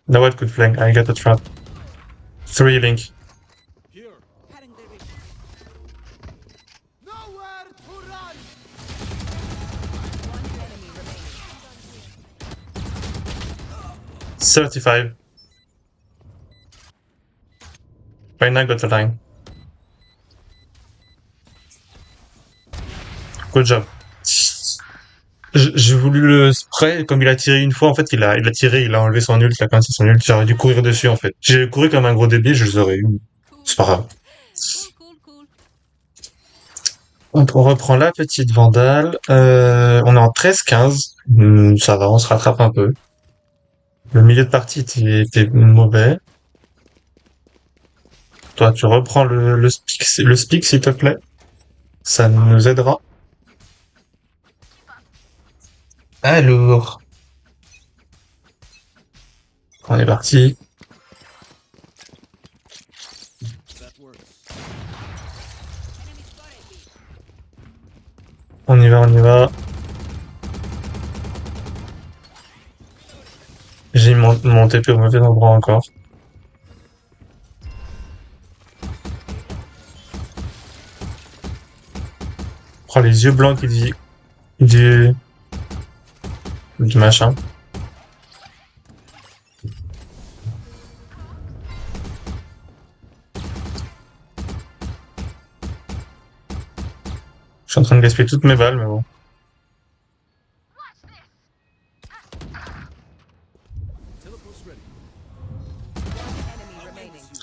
No what could flank. I got the trap. 3 link. Here. 35. Reyna got the line. Good job. J'ai voulu le spray, comme il a tiré une fois, en fait, il a tiré, il a enlevé son ult, il a cancellé son ult, j'aurais dû courir dessus, en fait. J'ai couru comme un gros débile, je les aurais eu. C'est pas grave. Cool. On reprend la petite Vandale. On est en 13-15. Ça va, on se rattrape un peu. Le milieu de partie était mauvais. Toi, tu reprends le speak, s'il te plaît. Ça nous aidera. Alors, on est parti. On y va. J'ai mon TP au mauvais endroit encore. Prends les yeux blancs du machin. Je suis en train de gaspiller toutes mes balles, mais bon.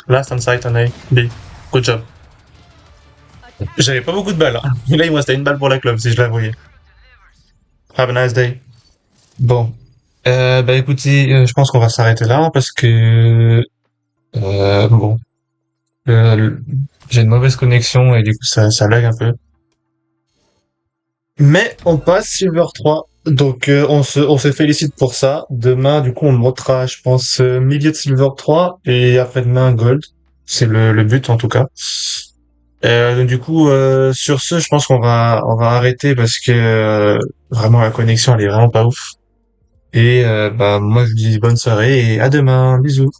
Last on site on A. B. Good job. J'avais pas beaucoup de balles, hein. Là, il me restait une balle pour la club, si je la voyais. Have a nice day. Bon. Bah écoutez, je pense qu'on va s'arrêter là, hein, parce que... bon. J'ai une mauvaise connexion et du coup, ça lag un peu. Mais on passe Silver 3. Donc on se félicite pour ça. Demain, du coup, on montera, je pense, milieu de Silver 3 et après-demain Gold. C'est le but en tout cas. Donc, du coup, sur ce, je pense qu'on va arrêter parce que vraiment la connexion elle est vraiment pas ouf. Et bah moi je vous dis bonne soirée et à demain. Bisous.